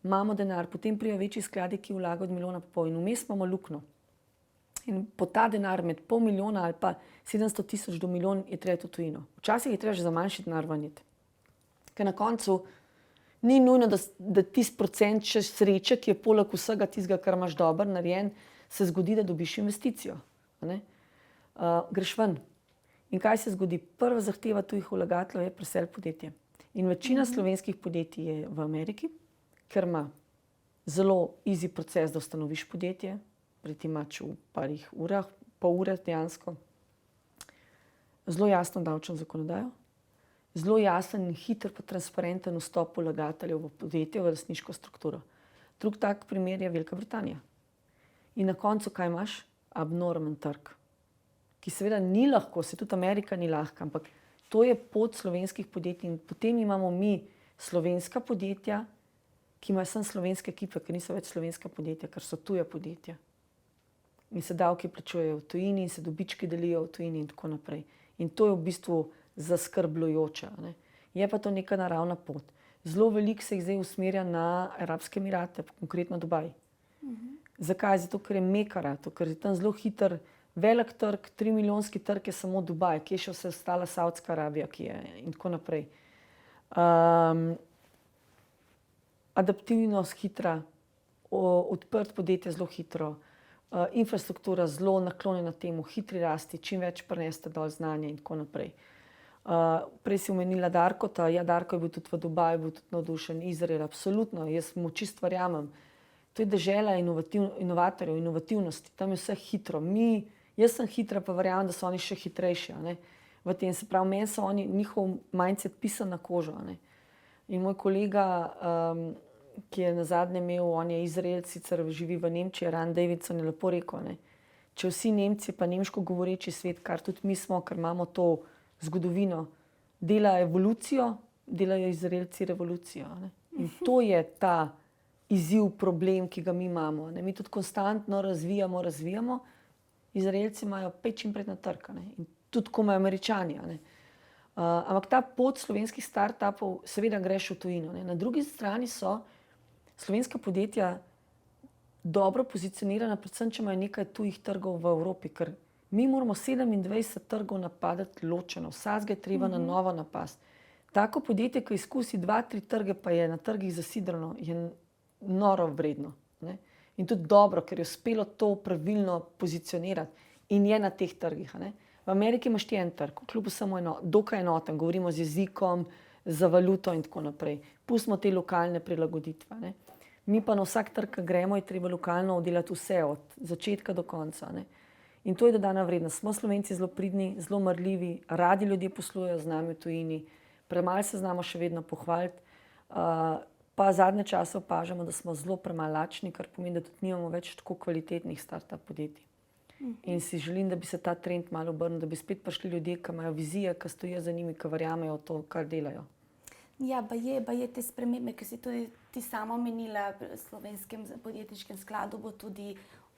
imamo denar, potem prijo večji skladi, ki vlagajo od 1,5 milijona in vmes imamo luknjo. In po ta denar med 500.000 ali pa 700.000 do milijon je treba to tujino. Včasih je treba že za manjši denar vaniti. Ker na koncu ni nujno, da tisti procent še sreče, ki je poleg vsega tistega, kar imaš dobro narejen, se zgodi, da dobiš investicijo. Greš ven. In kaj se zgodi? Prva zahteva tujih vlagateljev je presel podjetje. In večina slovenskih podjetij je v Ameriki, ker ima zelo easy proces, da ustanoviš podjetje, pritimač v parih urah, pol ure dejansko. Zelo jasno davčno zakonodajo, zelo jasen in hiter pa transparenten vstop vlagateljev v podjetje, v lastniško strukturo. Drug tak primer je Velika Britanija. In na koncu kaj imaš? Abnormen trg, ki seveda ni lahko, se tudi Amerika ni lahka, ampak to je pot slovenskih podjetij. In potem imamo mi slovenska podjetja, ki imajo samo slovenske ekipe, ker niso več slovenska podjetja, ker so tuja podjetja. In se davki plačujejo v tujini in se dobički delijo v tujini in tako naprej. In to je v bistvu zaskrbljujoče. Je pa to neka naravna pot. Zelo veliko se jih zdaj usmerja na Arabske Emirate, konkretno Dubaj. Zakaj? Zato, ker je mekara, ker je tam zelo hiter, velik trg, 3-milijonski trg je samo Dubaj, kje še vse ostala Saudska Arabija, ki je in tako naprej. Adaptivnost hitra, odprt podjetje zelo hitro, infrastruktura zelo naklonjena temu, hitri rasti, čim več prineste dol znanja in tako naprej. Prej si omenila Darkota, ja, Darko je bil tudi v Dubaju, bil tudi navdušen, Izrael, absolutno, jaz mu čisto verjamem. To je dežela inovatorjev, inovativnosti, tam je vse hitro. Jaz sem hitra, pa verjamem, da so oni še hitrejši. V tem se pravi, meni so oni, njihov mindset pisan na kožo. In moj kolega, ki je nazadnje imel, on je Izraelec, sicer živi v Nemčiji, Ran Davidson je lepo rekel, če vsi Nemci pa nemško govoreči svet, kar tudi mi smo, ker imamo to zgodovino, dela evolucijo, delajo Izraelci revolucijo. In to je ta izziv, problem, ki ga mi imamo. Mi tudi konstantno razvijamo. Izraelci imajo čim prej na trg, in tudi ko imajo Američani. Ampak ta pot slovenskih startupov seveda greš v tujino. Na drugi strani so slovenska podjetja dobro pozicionirana, predvsem, če imajo nekaj tujih trgov v Evropi, ker mi moramo 27 trgov napadati ločeno, vsakega je treba na novo napasti. Tako podjetje, ki izkusi 2-3 trge, pa je na trgih zasidrano, je noro vredno. In tudi dobro, ker je uspelo to pravilno pozicionirati in je na teh trgih. V Ameriki imaš ti en trg, kljub vsemu dokaj enoten, govorimo z jezikom, za valuto in tako naprej. Pustimo te lokalne prilagoditve. Mi pa na vsak trg, ki gremo, je treba lokalno oddelati vse od začetka do konca. In to je dodana vrednost. Smo Slovenci zelo pridni, zelo marljivi, radi ljudje poslujejo z nami v tujini, premalo se znamo še vedno pohvaliti, pa zadnje čase opažamo, da smo zelo premalo lačni, kar pomeni, da tudi nimamo več tako kvalitetnih startup podjetij. In si želim, da bi se ta trend malo obrnil, da bi spet prišli ljudje, ki imajo vizije, ki stojijo za njimi, ki verjamejo v to, kar delajo. Ja, baje te spremembe, ker si to ti sama omenila, v Slovenskem podjetniškem skladu bo tudi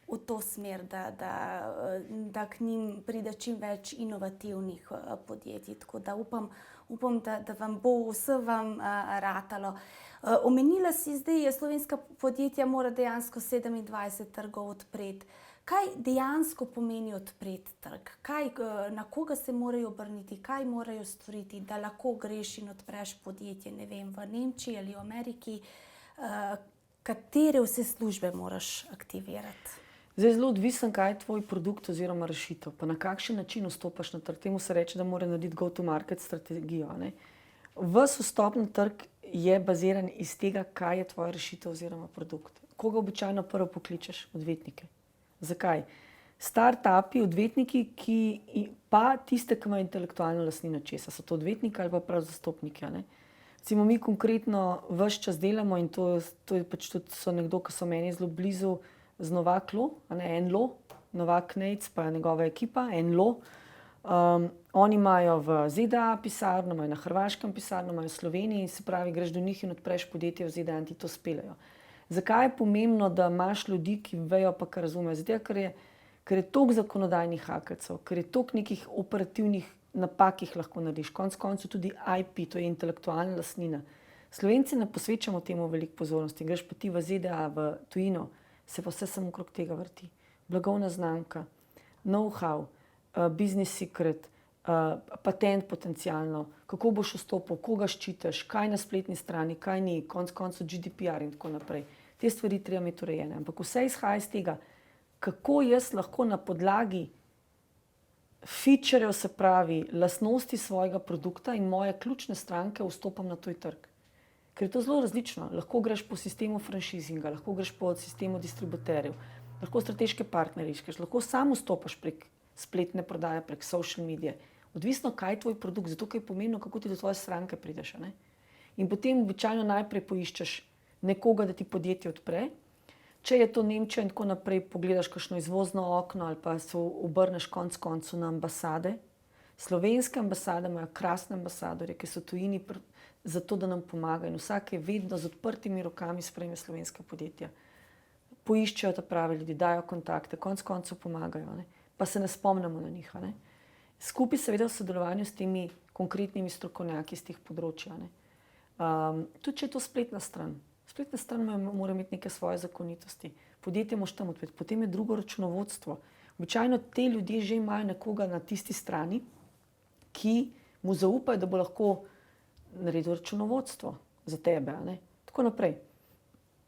v to smer, da k njim pride čim več inovativnih podjetij. Tako da upam Upam, da vam bo vse vam ratalo. Omenila si zdaj, slovenska podjetja mora dejansko 27 trgov odpreti. Kaj dejansko pomeni odpreti trg? Na koga se morajo obrniti, kaj morajo storiti, da lahko greš in odpreš podjetje, ne vem, v Nemčiji ali v Ameriki? Katere vse službe moraš aktivirati? Zdaj, zelo odvisen, kaj je tvoj produkt oziroma rešitev, pa na kakšen način vstopaš na trg. Temu se reče, da mora narediti go-to-market strategijo. Ves vstop na trg je baziran iz tega, kaj je tvoja rešitev oziroma produkt. Koga običajno prvo pokličeš? Odvetnike. Zakaj? Start-upi, odvetniki, pa tiste, ki imajo intelektualno lastnino česa. So to odvetniki ali pa prav zastopniki. Recimo, mi konkretno ves čas delamo in to je pač tudi nekdo, ki so meni zelo blizu, z Novak.lo, Enlo, Novak Nejc pa njegova ekipa, Enlo. Oni imajo v ZDA pisarno, imajo na Hrvaškem pisarno, imajo v Sloveniji, se pravi, greš do njih in odpreš podjetje v ZDA in ti to speljejo. Zakaj je pomembno, da imaš ljudi, ki vejo pa kar razumejo? Zato, ker je toliko zakonodajnih hakeljcev, ker je toliko nekih operativnih napak, ki jih lahko narediš. Konec koncev tudi IP, to je intelektualna lastnina. Slovenci ne posvečamo temu veliko pozornosti. Greš pa ti v ZDA, v tujino, se pa vse samo okrog tega vrti. Blagovna znamka, know-how, business secret, patent potencialno, kako boš vstopil, koga ščitiš, kaj na spletni strani, kaj ni, konec koncev GDPR in tako naprej. Te stvari treba imeti urejene. Ampak vse izhaja iz tega, kako jaz lahko na podlagi featurejev, se pravi, lastnosti svojega produkta in moje ključne stranke vstopam na toj trg. Ker je to zelo različno. Lahko greš po sistemu franšizinga, lahko greš po sistemu distributerjev, lahko strateške partnerje iščeš, lahko sam vstopaš prek spletne prodaje, prek social medije. Odvisno, kaj je tvoj produkt, zato je pomembno, kako ti do tvoje stranke prideš. In potem običajno najprej poiščeš nekoga, da ti podjetje odpre. Če je to Nemčija in tako naprej, pogledaš kakšno izvozno okno ali pa se obrneš konec koncev na ambasade. Slovenske ambasade imajo krasne ambasadorje, ki so tujini zato, da nam pomagajo. In vsak je vedno z odprtimi rokami sprejme slovenske podjetja. Poiščejo ta pravi ljudi, dajo kontakte, konec koncev pomagajo. Pa se ne spomnimo na njih. Skupaj seveda v sodelovanju s temi konkretnimi strokovnjaki z teh področja. Tudi če je to spletna stran. Spletna stran mora imeti neke svoje zakonitosti. Podjetje moraš tam odpreti. Potem je drugo računovodstvo. Običajno te ljudje že imajo nekoga na tisti strani, ki mu zaupajo, da bo lahko naredil računovodstvo za tebe. Tako naprej.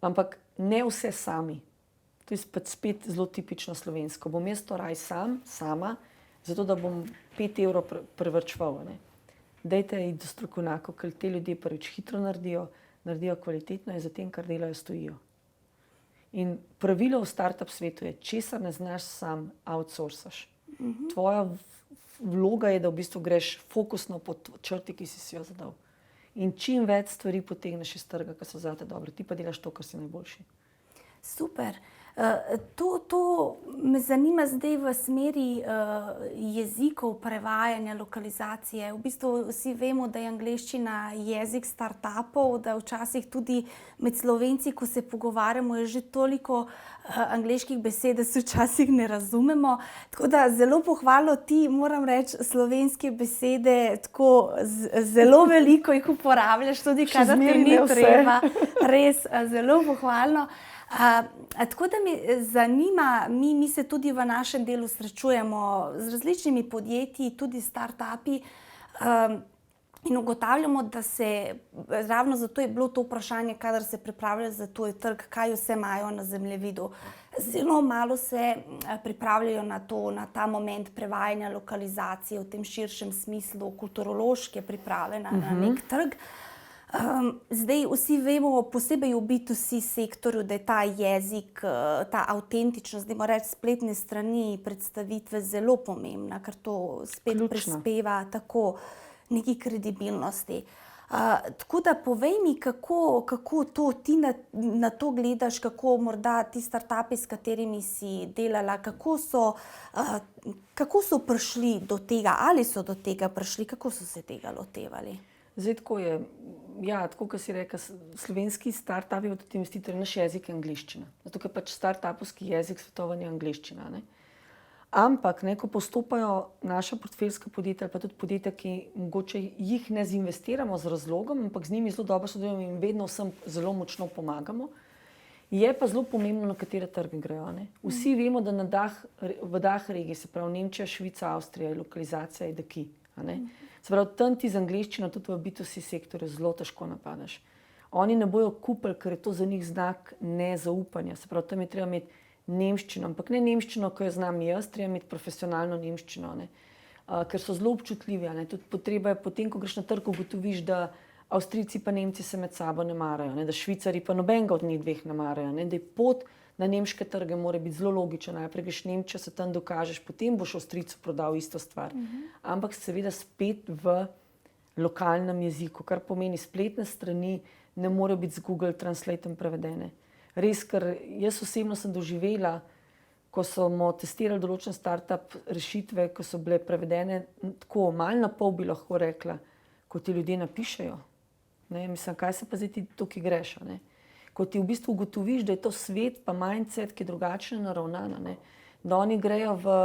Ampak ne vse sami. To je spet zelo tipično slovensko. Bom jaz to raj sama, zato da bom 5 evrov prevrčeval. Dajte iti do strokovnjakov, ker te ljudje prvič hitro naredijo kvalitetno in za tem, kar delajo, stojijo. In pravilo v startup svetu je, česar ne znaš sam, outsourcaš. Tvoja vloga je, da v bistvu greš fokusno po črti, ki si jo zadal. In čim več stvari potegneš iz trga, ki so zate dobre. Ti pa delaš to, kar si najboljši. Super. To me zanima zdaj v smeri jezikov, prevajanja, lokalizacije. V bistvu vsi vemo, da je angleščina jezik startupov, da včasih tudi med Slovenci, ko se pogovarjamo, je že toliko angleških besed, da se včasih ne razumemo. Tako da zelo pohvalno ti, moram reči, slovenske besede, tako zelo veliko jih uporabljaš, tudi kadar ti ni treba. Res, zelo pohvalno. Tako da me zanima, mi se tudi v našem delu srečujemo z različnimi podjetji, tudi start-upi, in ugotavljamo, da se, ravno zato je bilo to vprašanje, kadar se pripravljajo za toj trg, kaj vse imajo na zemljevidu. Zelo malo se pripravljajo na ta moment prevajanja, lokalizacije v tem širšem smislu, kulturološke priprave na nek trg. Zdaj vsi vemo, posebej v B2C sektorju, da je ta jezik, ta avtentičnost, zdaj moramo reči spletne strani, predstavitve zelo pomembna, ker to spet prispeva tako neki kredibilnosti. Tako da povej mi, kako to ti na to gledaš, kako morda ti startupi, s katerimi si delala, kako so prišli do tega, ali so do tega prišli, kako so se tega lotevali? Zdaj tako je, tako kot si rekel, slovenski startupi od investitorjev, naš jezik je angleščina. Zato ker pač startupovski jezik svetovanja je angleščina. Ampak, ne, ko postopajo naša portfeljska podjetja ali pa tudi podjetja, ki mogoče jih ne zinvestiramo z razlogom, ampak z njimi zelo dobro sodelujemo in vedno vsem zelo močno pomagamo, je pa zelo pomembno, na katere trge grejo. Ne. Vsi vemo, da v DACH regiji, se pravi Nemčija, Švica, Avstrija, je lokalizacija the key. Se pravi, tam ti z angleščino tudi v B2C sektorju zelo težko napadaš. Oni ne bojo kupili, ker je to za njih znak nezaupanja. Se pravi, tam je treba imeti nemščino, ampak ne nemščino, ko jo znam jaz, treba imeti profesionalno nemščino, ne. Ker so zelo občutljivi. Ne. Tudi potreba je potem, ko greš na trg, ugotoviš, da Avstrijci pa Nemci se med sabo ne marajo, ne, da Švicari pa nobenega od njih dveh ne marajo, ne, da je pot na nemške trge mora biti zelo logična. Najprej greš v Nemčijo, se tam dokažeš, potem boš Avstrijcu prodal isto stvar. Ampak seveda spet v lokalnem jeziku, kar pomeni spletne strani ne morejo biti z Google Translatem prevedene. Res, ker jaz osebno sem doživela, ko smo testirali določene startup rešitve, ko so bile prevedene tako malo na pol, bi lahko rekla, ko ti ljudje napišejo. Ne, mislim, kaj se pa zdaj ti tukaj greš, ne? Ko ti v bistvu ugotoviš, da je to svet pa mindset, ki je drugačno naravnana, ne? Da oni grejo v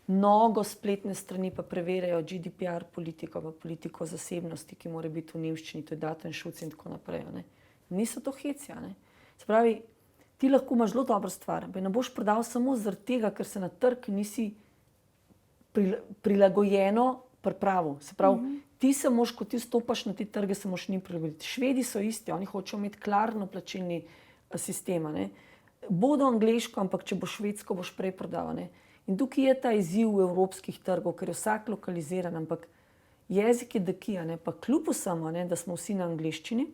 mnogo spletne strani pa preverjajo GDPR politiko, pa politiko zasebnosti, ki mora biti v nemščini, to je Datenschutz in tako naprej. Ne? Niso to heci. Ne? Se pravi, ti lahko imaš zelo dobro stvar, ne boš prodal samo zaradi tega, ker se na trg nisi prilagojeno pripravil. Se pravi, ti se moš, ko ti vstopaš na te trge, se moš njim prilagoditi. Švedi so isti, oni hočejo imeti klarno plačilni sistem. Bodo angleško, ampak če bo švedsko, boš prej prodal. Ne? In tukaj je ta izziv evropskih trgov, ker je vsak lokaliziran, ampak jezik je the key, pa kljub vsemu, da smo vsi na angleščini,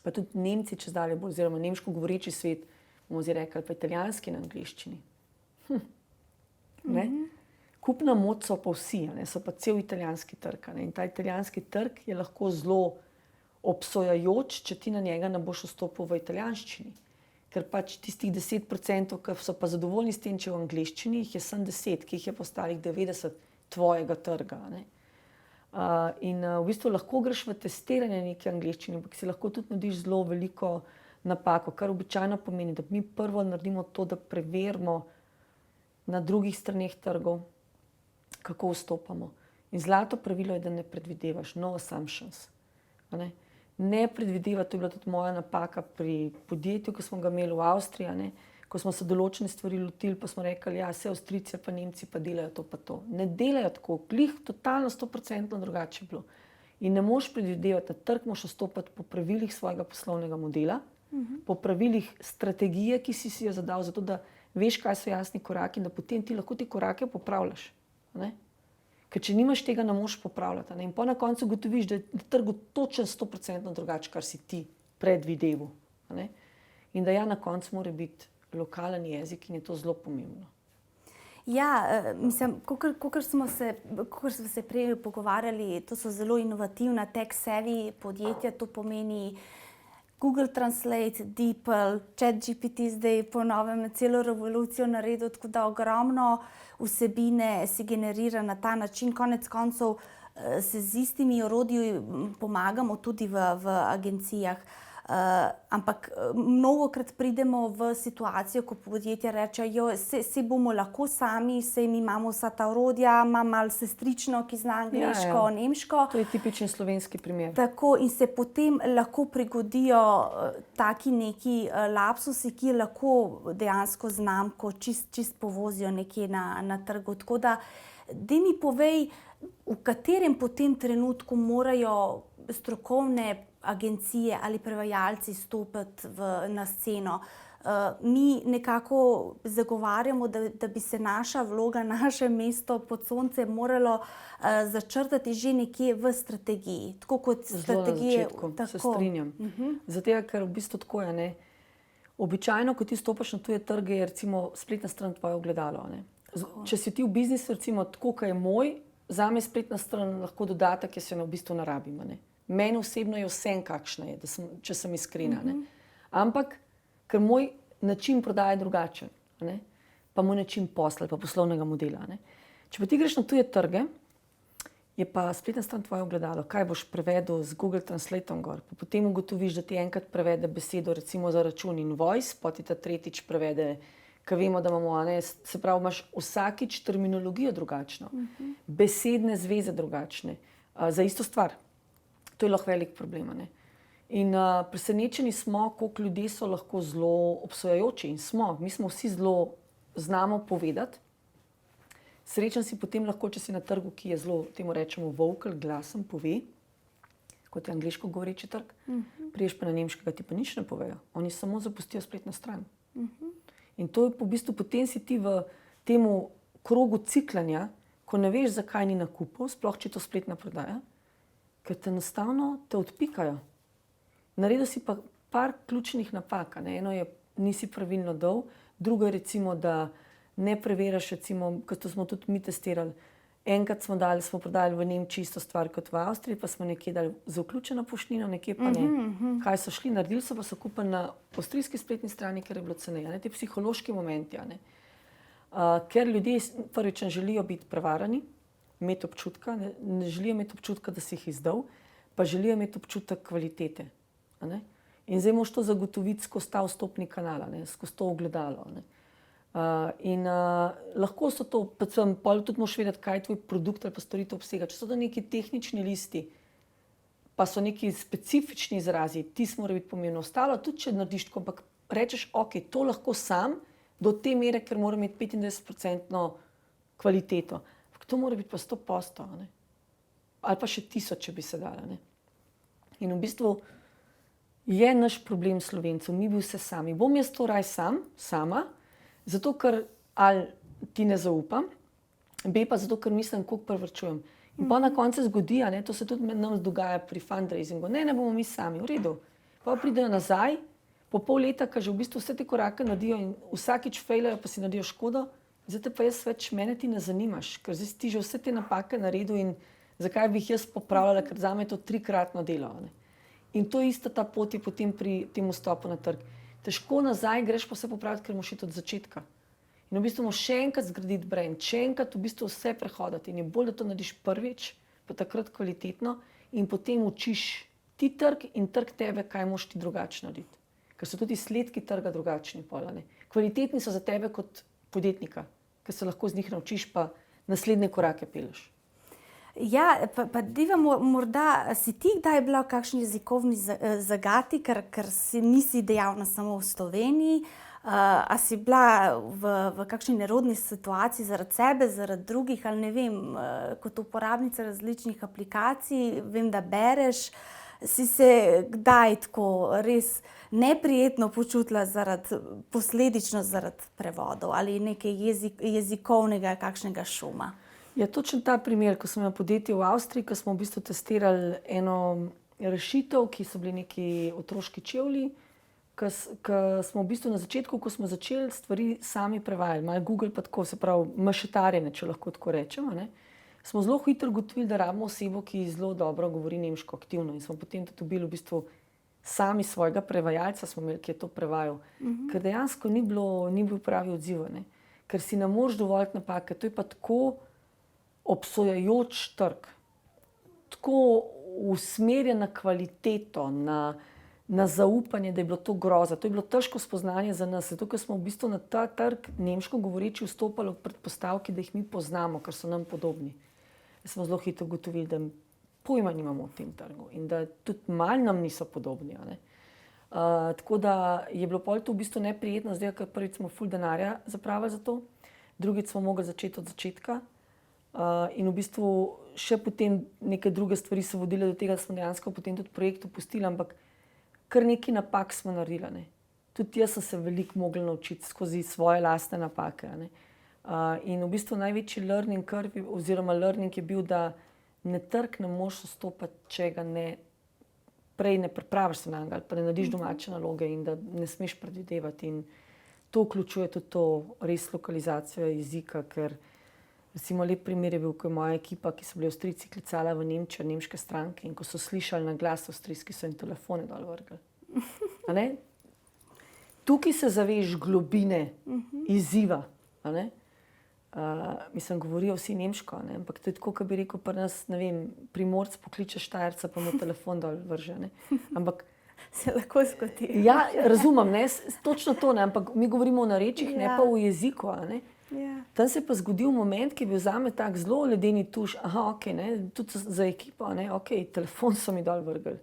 pa tudi Nemci čez dalje, oziroma nemško govoreči svet, bomo zdaj rekli, pa italijanski na angleščini. Kupna moč so pa vsi, so pa cel italijanski trg. In ta italijanski trg je lahko zelo obsojajoč, če ti na njega ne boš vstopil v italijanščini. Ker pač tistih 10%, ki so pa zadovoljni s tem, če v angleščini, jih je samo 10, ki jih je pa ostalih 90 tvojega trga. In v bistvu lahko greš v testiranje neke angleščine, ampak si lahko tudi narediš zelo veliko napako, kar običajno pomeni, da mi prvo naredimo to, da preverimo na drugih straneh trgov, kako vstopamo. In zlato pravilo je, da ne predvidevaš, no assumptions. Ne predvideva, to je bila tudi moja napaka pri podjetju, ko smo ga imeli v Avstriji, ko smo se določene stvari lotili, pa smo rekli, ja, vse Avstrijci pa Nemci pa delajo to pa to. Ne delajo tako, glih totalno 100% drugače bilo. In ne moš predvidevati, na trg moš vstopati po pravilih svojega poslovnega modela, po pravilih strategije, ki si jo zadal, zato da veš, kaj so jasni koraki in da potem ti lahko te korake popravljaš. Ker če nimaš tega, ne moš popravljati. In po na koncu ugotoviš, da je na trgu točno 100% drugače, kar si ti predvideval. In da ja, na koncu mora biti lokalen jezik in je to zelo pomembno. Ja, mislim, kakor smo se prej pogovarjali, to so zelo inovativna, tech-savvy podjetja, to pomeni Google Translate, DeepL, ChatGPT zdaj po novem celo revolucijo naredil, tako da ogromno vsebine se generira na ta način. Konec koncev se z istimi orodji pomagamo tudi v agencijah. Ampak mnogokrat pridemo v situacijo, ko podjetja rečejo, se bomo lahko sami, saj mi imamo vsa ta orodja, imam malo sestrično, ki zna angleško, nemško. To je tipičen slovenski primer. Tako, in se potem lahko prigodijo taki neki lapsusi, ki lahko dejansko znamko čist povozijo nekje na trgu. Tako da, daj mi povej, v katerem potem trenutku morajo strokovne agencije ali prevajalci stopiti na sceno. Mi nekako zagovarjamo, da bi se naša vloga, naše mesto pod soncem moralo začrtati že nekje v strategiji. Tako kot strategije. Zelo na začetku, se strinjam. Zato, ker v bistvu tako je. Običajno, ko ti stopaš na tuje trge, je recimo spletna stran tvoje ogledalo. Če si ti v biznisu, recimo tako, kot je moj, zame je spletna stran lahko dodatek, ki se jo v bistvu ne rabim. Meni osebno je vsem, kakšna je, če sem iskrena. Ampak, ker moj način prodaje je drugačen, pa moj način posla, pa poslovnega modela. Če pa ti greš na tuje trge, je pa spletna stran tvoje ogledalo. Kaj boš prevedel z Google Translatom gor? Pa potem ugotoviš, da ti enkrat prevede besedo recimo za račun invoice, potem ti ta tretjič prevede ker vemo, da imamo, se pravi, imaš vsakič terminologijo drugačno, besedne zveze drugačne, za isto stvar. To je lahko velik problem. In presenečeni smo, koliko ljudje so lahko zelo obsojajoči in smo. Mi smo vsi zelo znamo povedati. Srečen si potem lahko, če si na trgu, ki je zelo, temu rečemo, vocal, glasen, pove, kot je angleško govoreči trg, priješ pa na nemškega, ti pa nič ne povejo. Oni samo zapustijo spletno stran. In to je v bistvu potem si ti v temu krogu ciklanja, ko ne veš, zakaj ni nakupov, sploh če to spletna prodaja, ker te enostavno te odpikajo. Naredil si pa par ključnih napak. Eno je, nisi pravilno dal, drugo je recimo, da ne preveriš, recimo, kot smo tudi mi testirali. Enkrat smo prodali v Nemčiji isto stvar kot v Avstriji, pa smo nekje dali za vključeno poštnino, nekje pa ne. Kaj so šli, naredili so pa so kupili na avstrijski spletni strani, ker je bilo ceneje. Te psihološki momenti. Ker ljudje prvič ne želijo biti prevarani, imeti občutka, ne želijo imeti občutka, da si jih izdal, pa želijo imeti občutek kvalitete. In zdaj moraš to zagotoviti skozi ta vstopni kanal, skozi to ogledalo. Lahko so to, predvsem tudi moraš vedeti, kaj tvoj produkt ali pa storitev obsega. Če so to neki tehnični listi, pa so neki specifični izrazi, tisto mora biti pomembno. Ostalo, tudi če narediš tako, ampak rečeš, ok, to lahko sam do te mere, ker mora imeti 25% kvaliteto. Ampak to mora biti pa 100%. Ali pa še 1000, če bi se dala. In v bistvu je naš problem Slovencev, mi bi vse sami. Bom jaz to raj sama, zato ker ali ti ne zaupam, B pa zato, ker mislim, koliko privarčujem. In pa na koncu zgodi, to se tudi med nam dogaja pri fundraisingu, ne bomo mi sami, v redu. Pa pridejo nazaj, po pol leta, ko že v bistvu vse te korake naredijo in vsakič fejlajo, pa si naredijo škodo, zdaj te pa jaz več, mene ti ne zanimaš, ker zdaj ti že vse te napake naredil in zakaj bi jih jaz popravljala, ker zame je to 3-kratno delo. In to ista ta pot je potem pri tem vstopu na trg. Težko nazaj greš pa vse popraviti, ker moraš iti od začetka. In v bistvu moraš še enkrat zgraditi brand, še enkrat v bistvu vse prehoditi. In je bolj, da to narediš prvič, pa takrat kvalitetno in potem učiš ti trg in trg tebe, kaj moraš ti drugače narediti. Ker so tudi sledki trga drugačni. Kvalitetni so za tebe kot podjetnika, ker se lahko z njih naučiš pa naslednje korake peleš. Ja, pa Diva, morda si ti kdaj bila v kakšni jezikovni zagati, ker si nisi dejavna samo v Sloveniji, a si bila v kakšni nerodni situaciji zaradi sebe, zaradi drugih, ali ne vem, kot uporabnica različnih aplikacij, vem, da bereš, si se kdaj tako res neprijetno počutila posledično zaradi prevodov ali nekaj jezikovnega, kakšnega šuma? Ja, točno ta primer, ko sem imela podjetje v Avstriji, ko smo v bistvu testirali eno rešitev, ki so bili neki otroški čevlji, ko smo v bistvu na začetku, ko smo začeli stvari sami prevajali, malo Google pa tako, se pravi mašetarjenje, če lahko tako rečemo, smo zelo hitro ugotovili, da rabimo osebo, ki zelo dobro govori nemško aktivno in smo potem tudi dobili v bistvu sami svojega prevajalca, smo imeli, ki je to prevajal, ker dejansko ni bil pravi odziv, ker si ne moreš dovoliti napake, to je pa tako obsojajoč trg, tako usmerjen na kvaliteto, na zaupanje, da je bilo to groza. To je bilo težko spoznanje za nas, zato ker smo v bistvu na ta trg nemško govoreči vstopali v predpostavki, da jih mi poznamo, ker so nam podobni. Smo zelo hitro ugotovili, da pojma nimamo v tem trgu in da tudi malo nam niso podobni. Tako da je bilo pol to v bistvu neprijetno, zdaj, ker prvič smo ful denarja zapravili za to, drugič smo mogli začeti od začetka. In v bistvu še potem neke druge stvari so vodile do tega, da smo dejansko potem tudi projekt opustili, ampak kar nekaj napak smo naredili. Tudi jaz sem se veliko mogla naučiti skozi svoje lastne napake. In v bistvu največji learning curve oziroma learning je bil, da na trg ne moreš vstopati, če ga prej ne pripraviš se na njega ali pa ne narediš domače naloge in da ne smeš predvidevati. In to vključuje tudi to res lokalizacijo jezika, ker recimo lep primer je bil, ko je moja ekipa, ki so bili Avstrijci, klicala v Nemčijo, nemške stranke in ko so slišali na glas Avstrijski, so jim telefone dol vrgli. Tukaj se zaveš globine izziva. Mislim, govorijo vsi nemško, ampak to je tako, kot bi rekel pri nas, ne vem, Primorc pokliče Štajerca, pa mu telefon dol vrže. Ampak Se lahko zgodi. Ja, razumem, ne, točno to, ne, ampak mi govorimo o narečjih, ne Ja. pa o jeziku. A ne. Ja. Tam se je pa zgodil moment, ki je bil zame tak zelo ledeni tuš. Aha, ok, ne, tudi za ekipo, ne, ok, telefon so mi dol vrgli.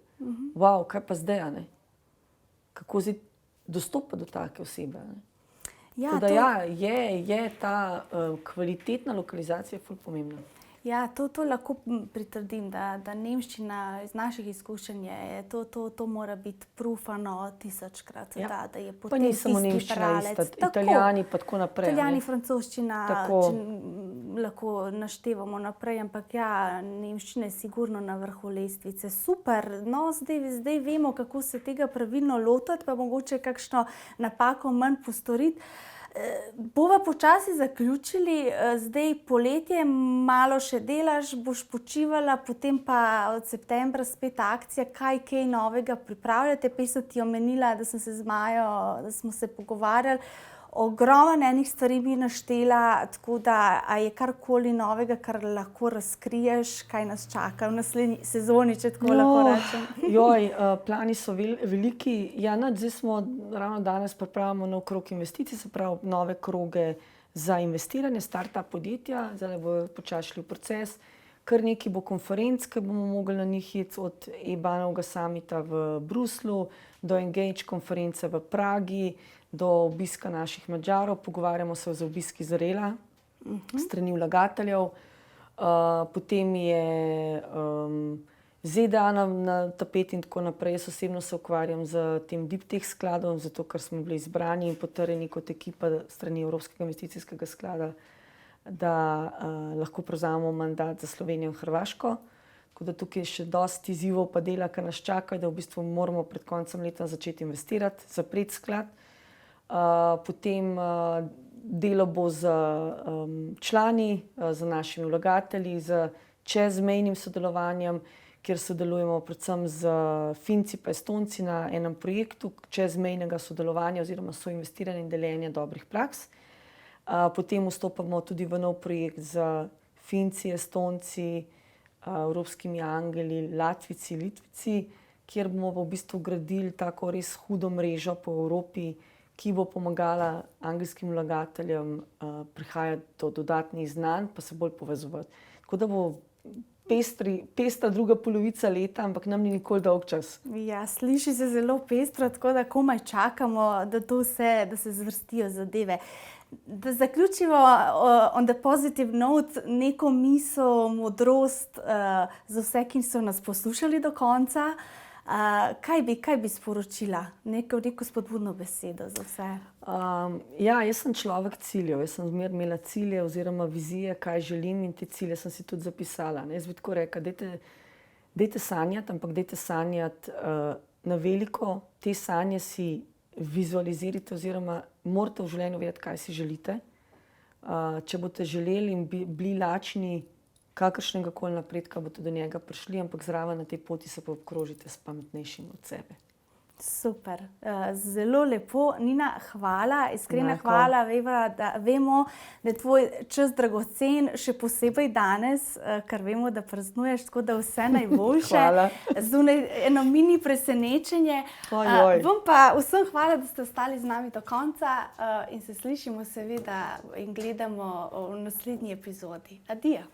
Wow, kaj pa zdaj, a ne? Kako zdaj dostopa do take osebe, a ne? Ja, Tako da to- ja, je ta kvalitetna lokalizacija ful pomembna. Ja, to lahko pritrdim, da nemščina iz naših izkušenj je, to mora biti prufano 1000-krat, Ja. da je Pa potem ni samo tisti nemščina bralec. ista, Tako. Italijani pa tako naprej. a ne. Italijani, francoščina, Tako. če lahko naštevamo naprej, ampak ja, nemščina je sigurno na vrhu lestvice. Super, no zdaj vemo, kako se tega pravilno lotiti, pa mogoče kakšno napako manj postoriti. Bova počasi zaključili, zdaj poletje, malo še delaš, boš počivala, potem pa od septembra spet akcija, kaj novega pripravljate. Prej sem ti omenila, da sem se z Majo, da smo se pogovarjali. Ogromno enih stvari bi naštela, tako da a je karkoli novega, kar lahko razkriješ, kaj nas čaka v naslednji sezoni, če tako lahko rečem. Joj, plani so veliki. Ja, zdaj smo ravno danes pripravljamo nov krog investicij, se pravi nove kroge za investiranje, start-up podjetja, zdaj bojo počasi šli v proces. Kar nekaj bo konferenc, ki bomo mogli na njih iti, od e-banovega summita v Bruslju do Engage konference v Pragi, do obiska naših Madžarov. Pogovarjamo se z obiski Izraela, strani vlagateljev. Potem je ZDA na tapeti in tako naprej. Jaz osebno se ukvarjam z tem Deep Tech skladom, zato ker smo bili izbrani in potrjeni kot ekipa strani Evropskega investicijskega sklada, da lahko prevzamemo mandat za Slovenijo in Hrvaško. Tako da tukaj je še dosti izzivov pa dela, ki nas čakajo, da v bistvu moramo pred koncem leta začeti investirati, zapreti sklad. Potem delo bo z člani, z našimi vlagatelji, z čezmejnim sodelovanjem, kjer sodelujemo predvsem z Finci pa Estonci na enem projektu čezmejnega sodelovanja oziroma soinvestiranja in deljenja dobrih praks. Potem vstopamo tudi v nov projekt z Finci, Estonci, evropskimi angeli, Latvijci, Litvici, kjer bomo v bistvu gradili tako res hudo mrežo po Evropi, ki bo pomagala angelskim vlagateljem prihajati do dodatnih znanj, pa se bolj povezovati. Tako da bo pestra druga polovica leta, ampak nam ni nikoli dolg čas. Ja, sliši se zelo pestro, tako da komaj čakamo, da to vse, da se zvrstijo zadeve. Da zaključimo on the positive note, neko misel, modrost za vse, ki so nas poslušali do konca. Kaj bi sporočila? Neko spodbudno besedo za vse. Ja, jaz sem človek ciljev. Jaz sem zmeraj imela cilje oziroma vizije, kaj želim, in te cilje sem si tudi zapisala. Jaz bi tako rekla, dajte sanjati, ampak dajte sanjati na veliko. Te sanje si vizualizirajte oziroma morate v življenju vedeti, kaj si želite. Če boste želeli in bili lačni kakršnega koli napredka, boste do njega prišli, ampak zraven na tej poti se pa obkrožite s pametnejšim od sebe. Super, zelo lepo. Nina, hvala, iskrena Enako. hvala. Vemo, da je tvoj čas dragocen, še posebej danes, ker vemo, da praznuješ, tako da vse najboljše. Hvala. Zunaj eno mini presenečenje. Ojoj. Vam pa vsem hvala, da ste ostali z nami do konca in se slišimo seveda in gledamo v naslednji epizodi. Adijo.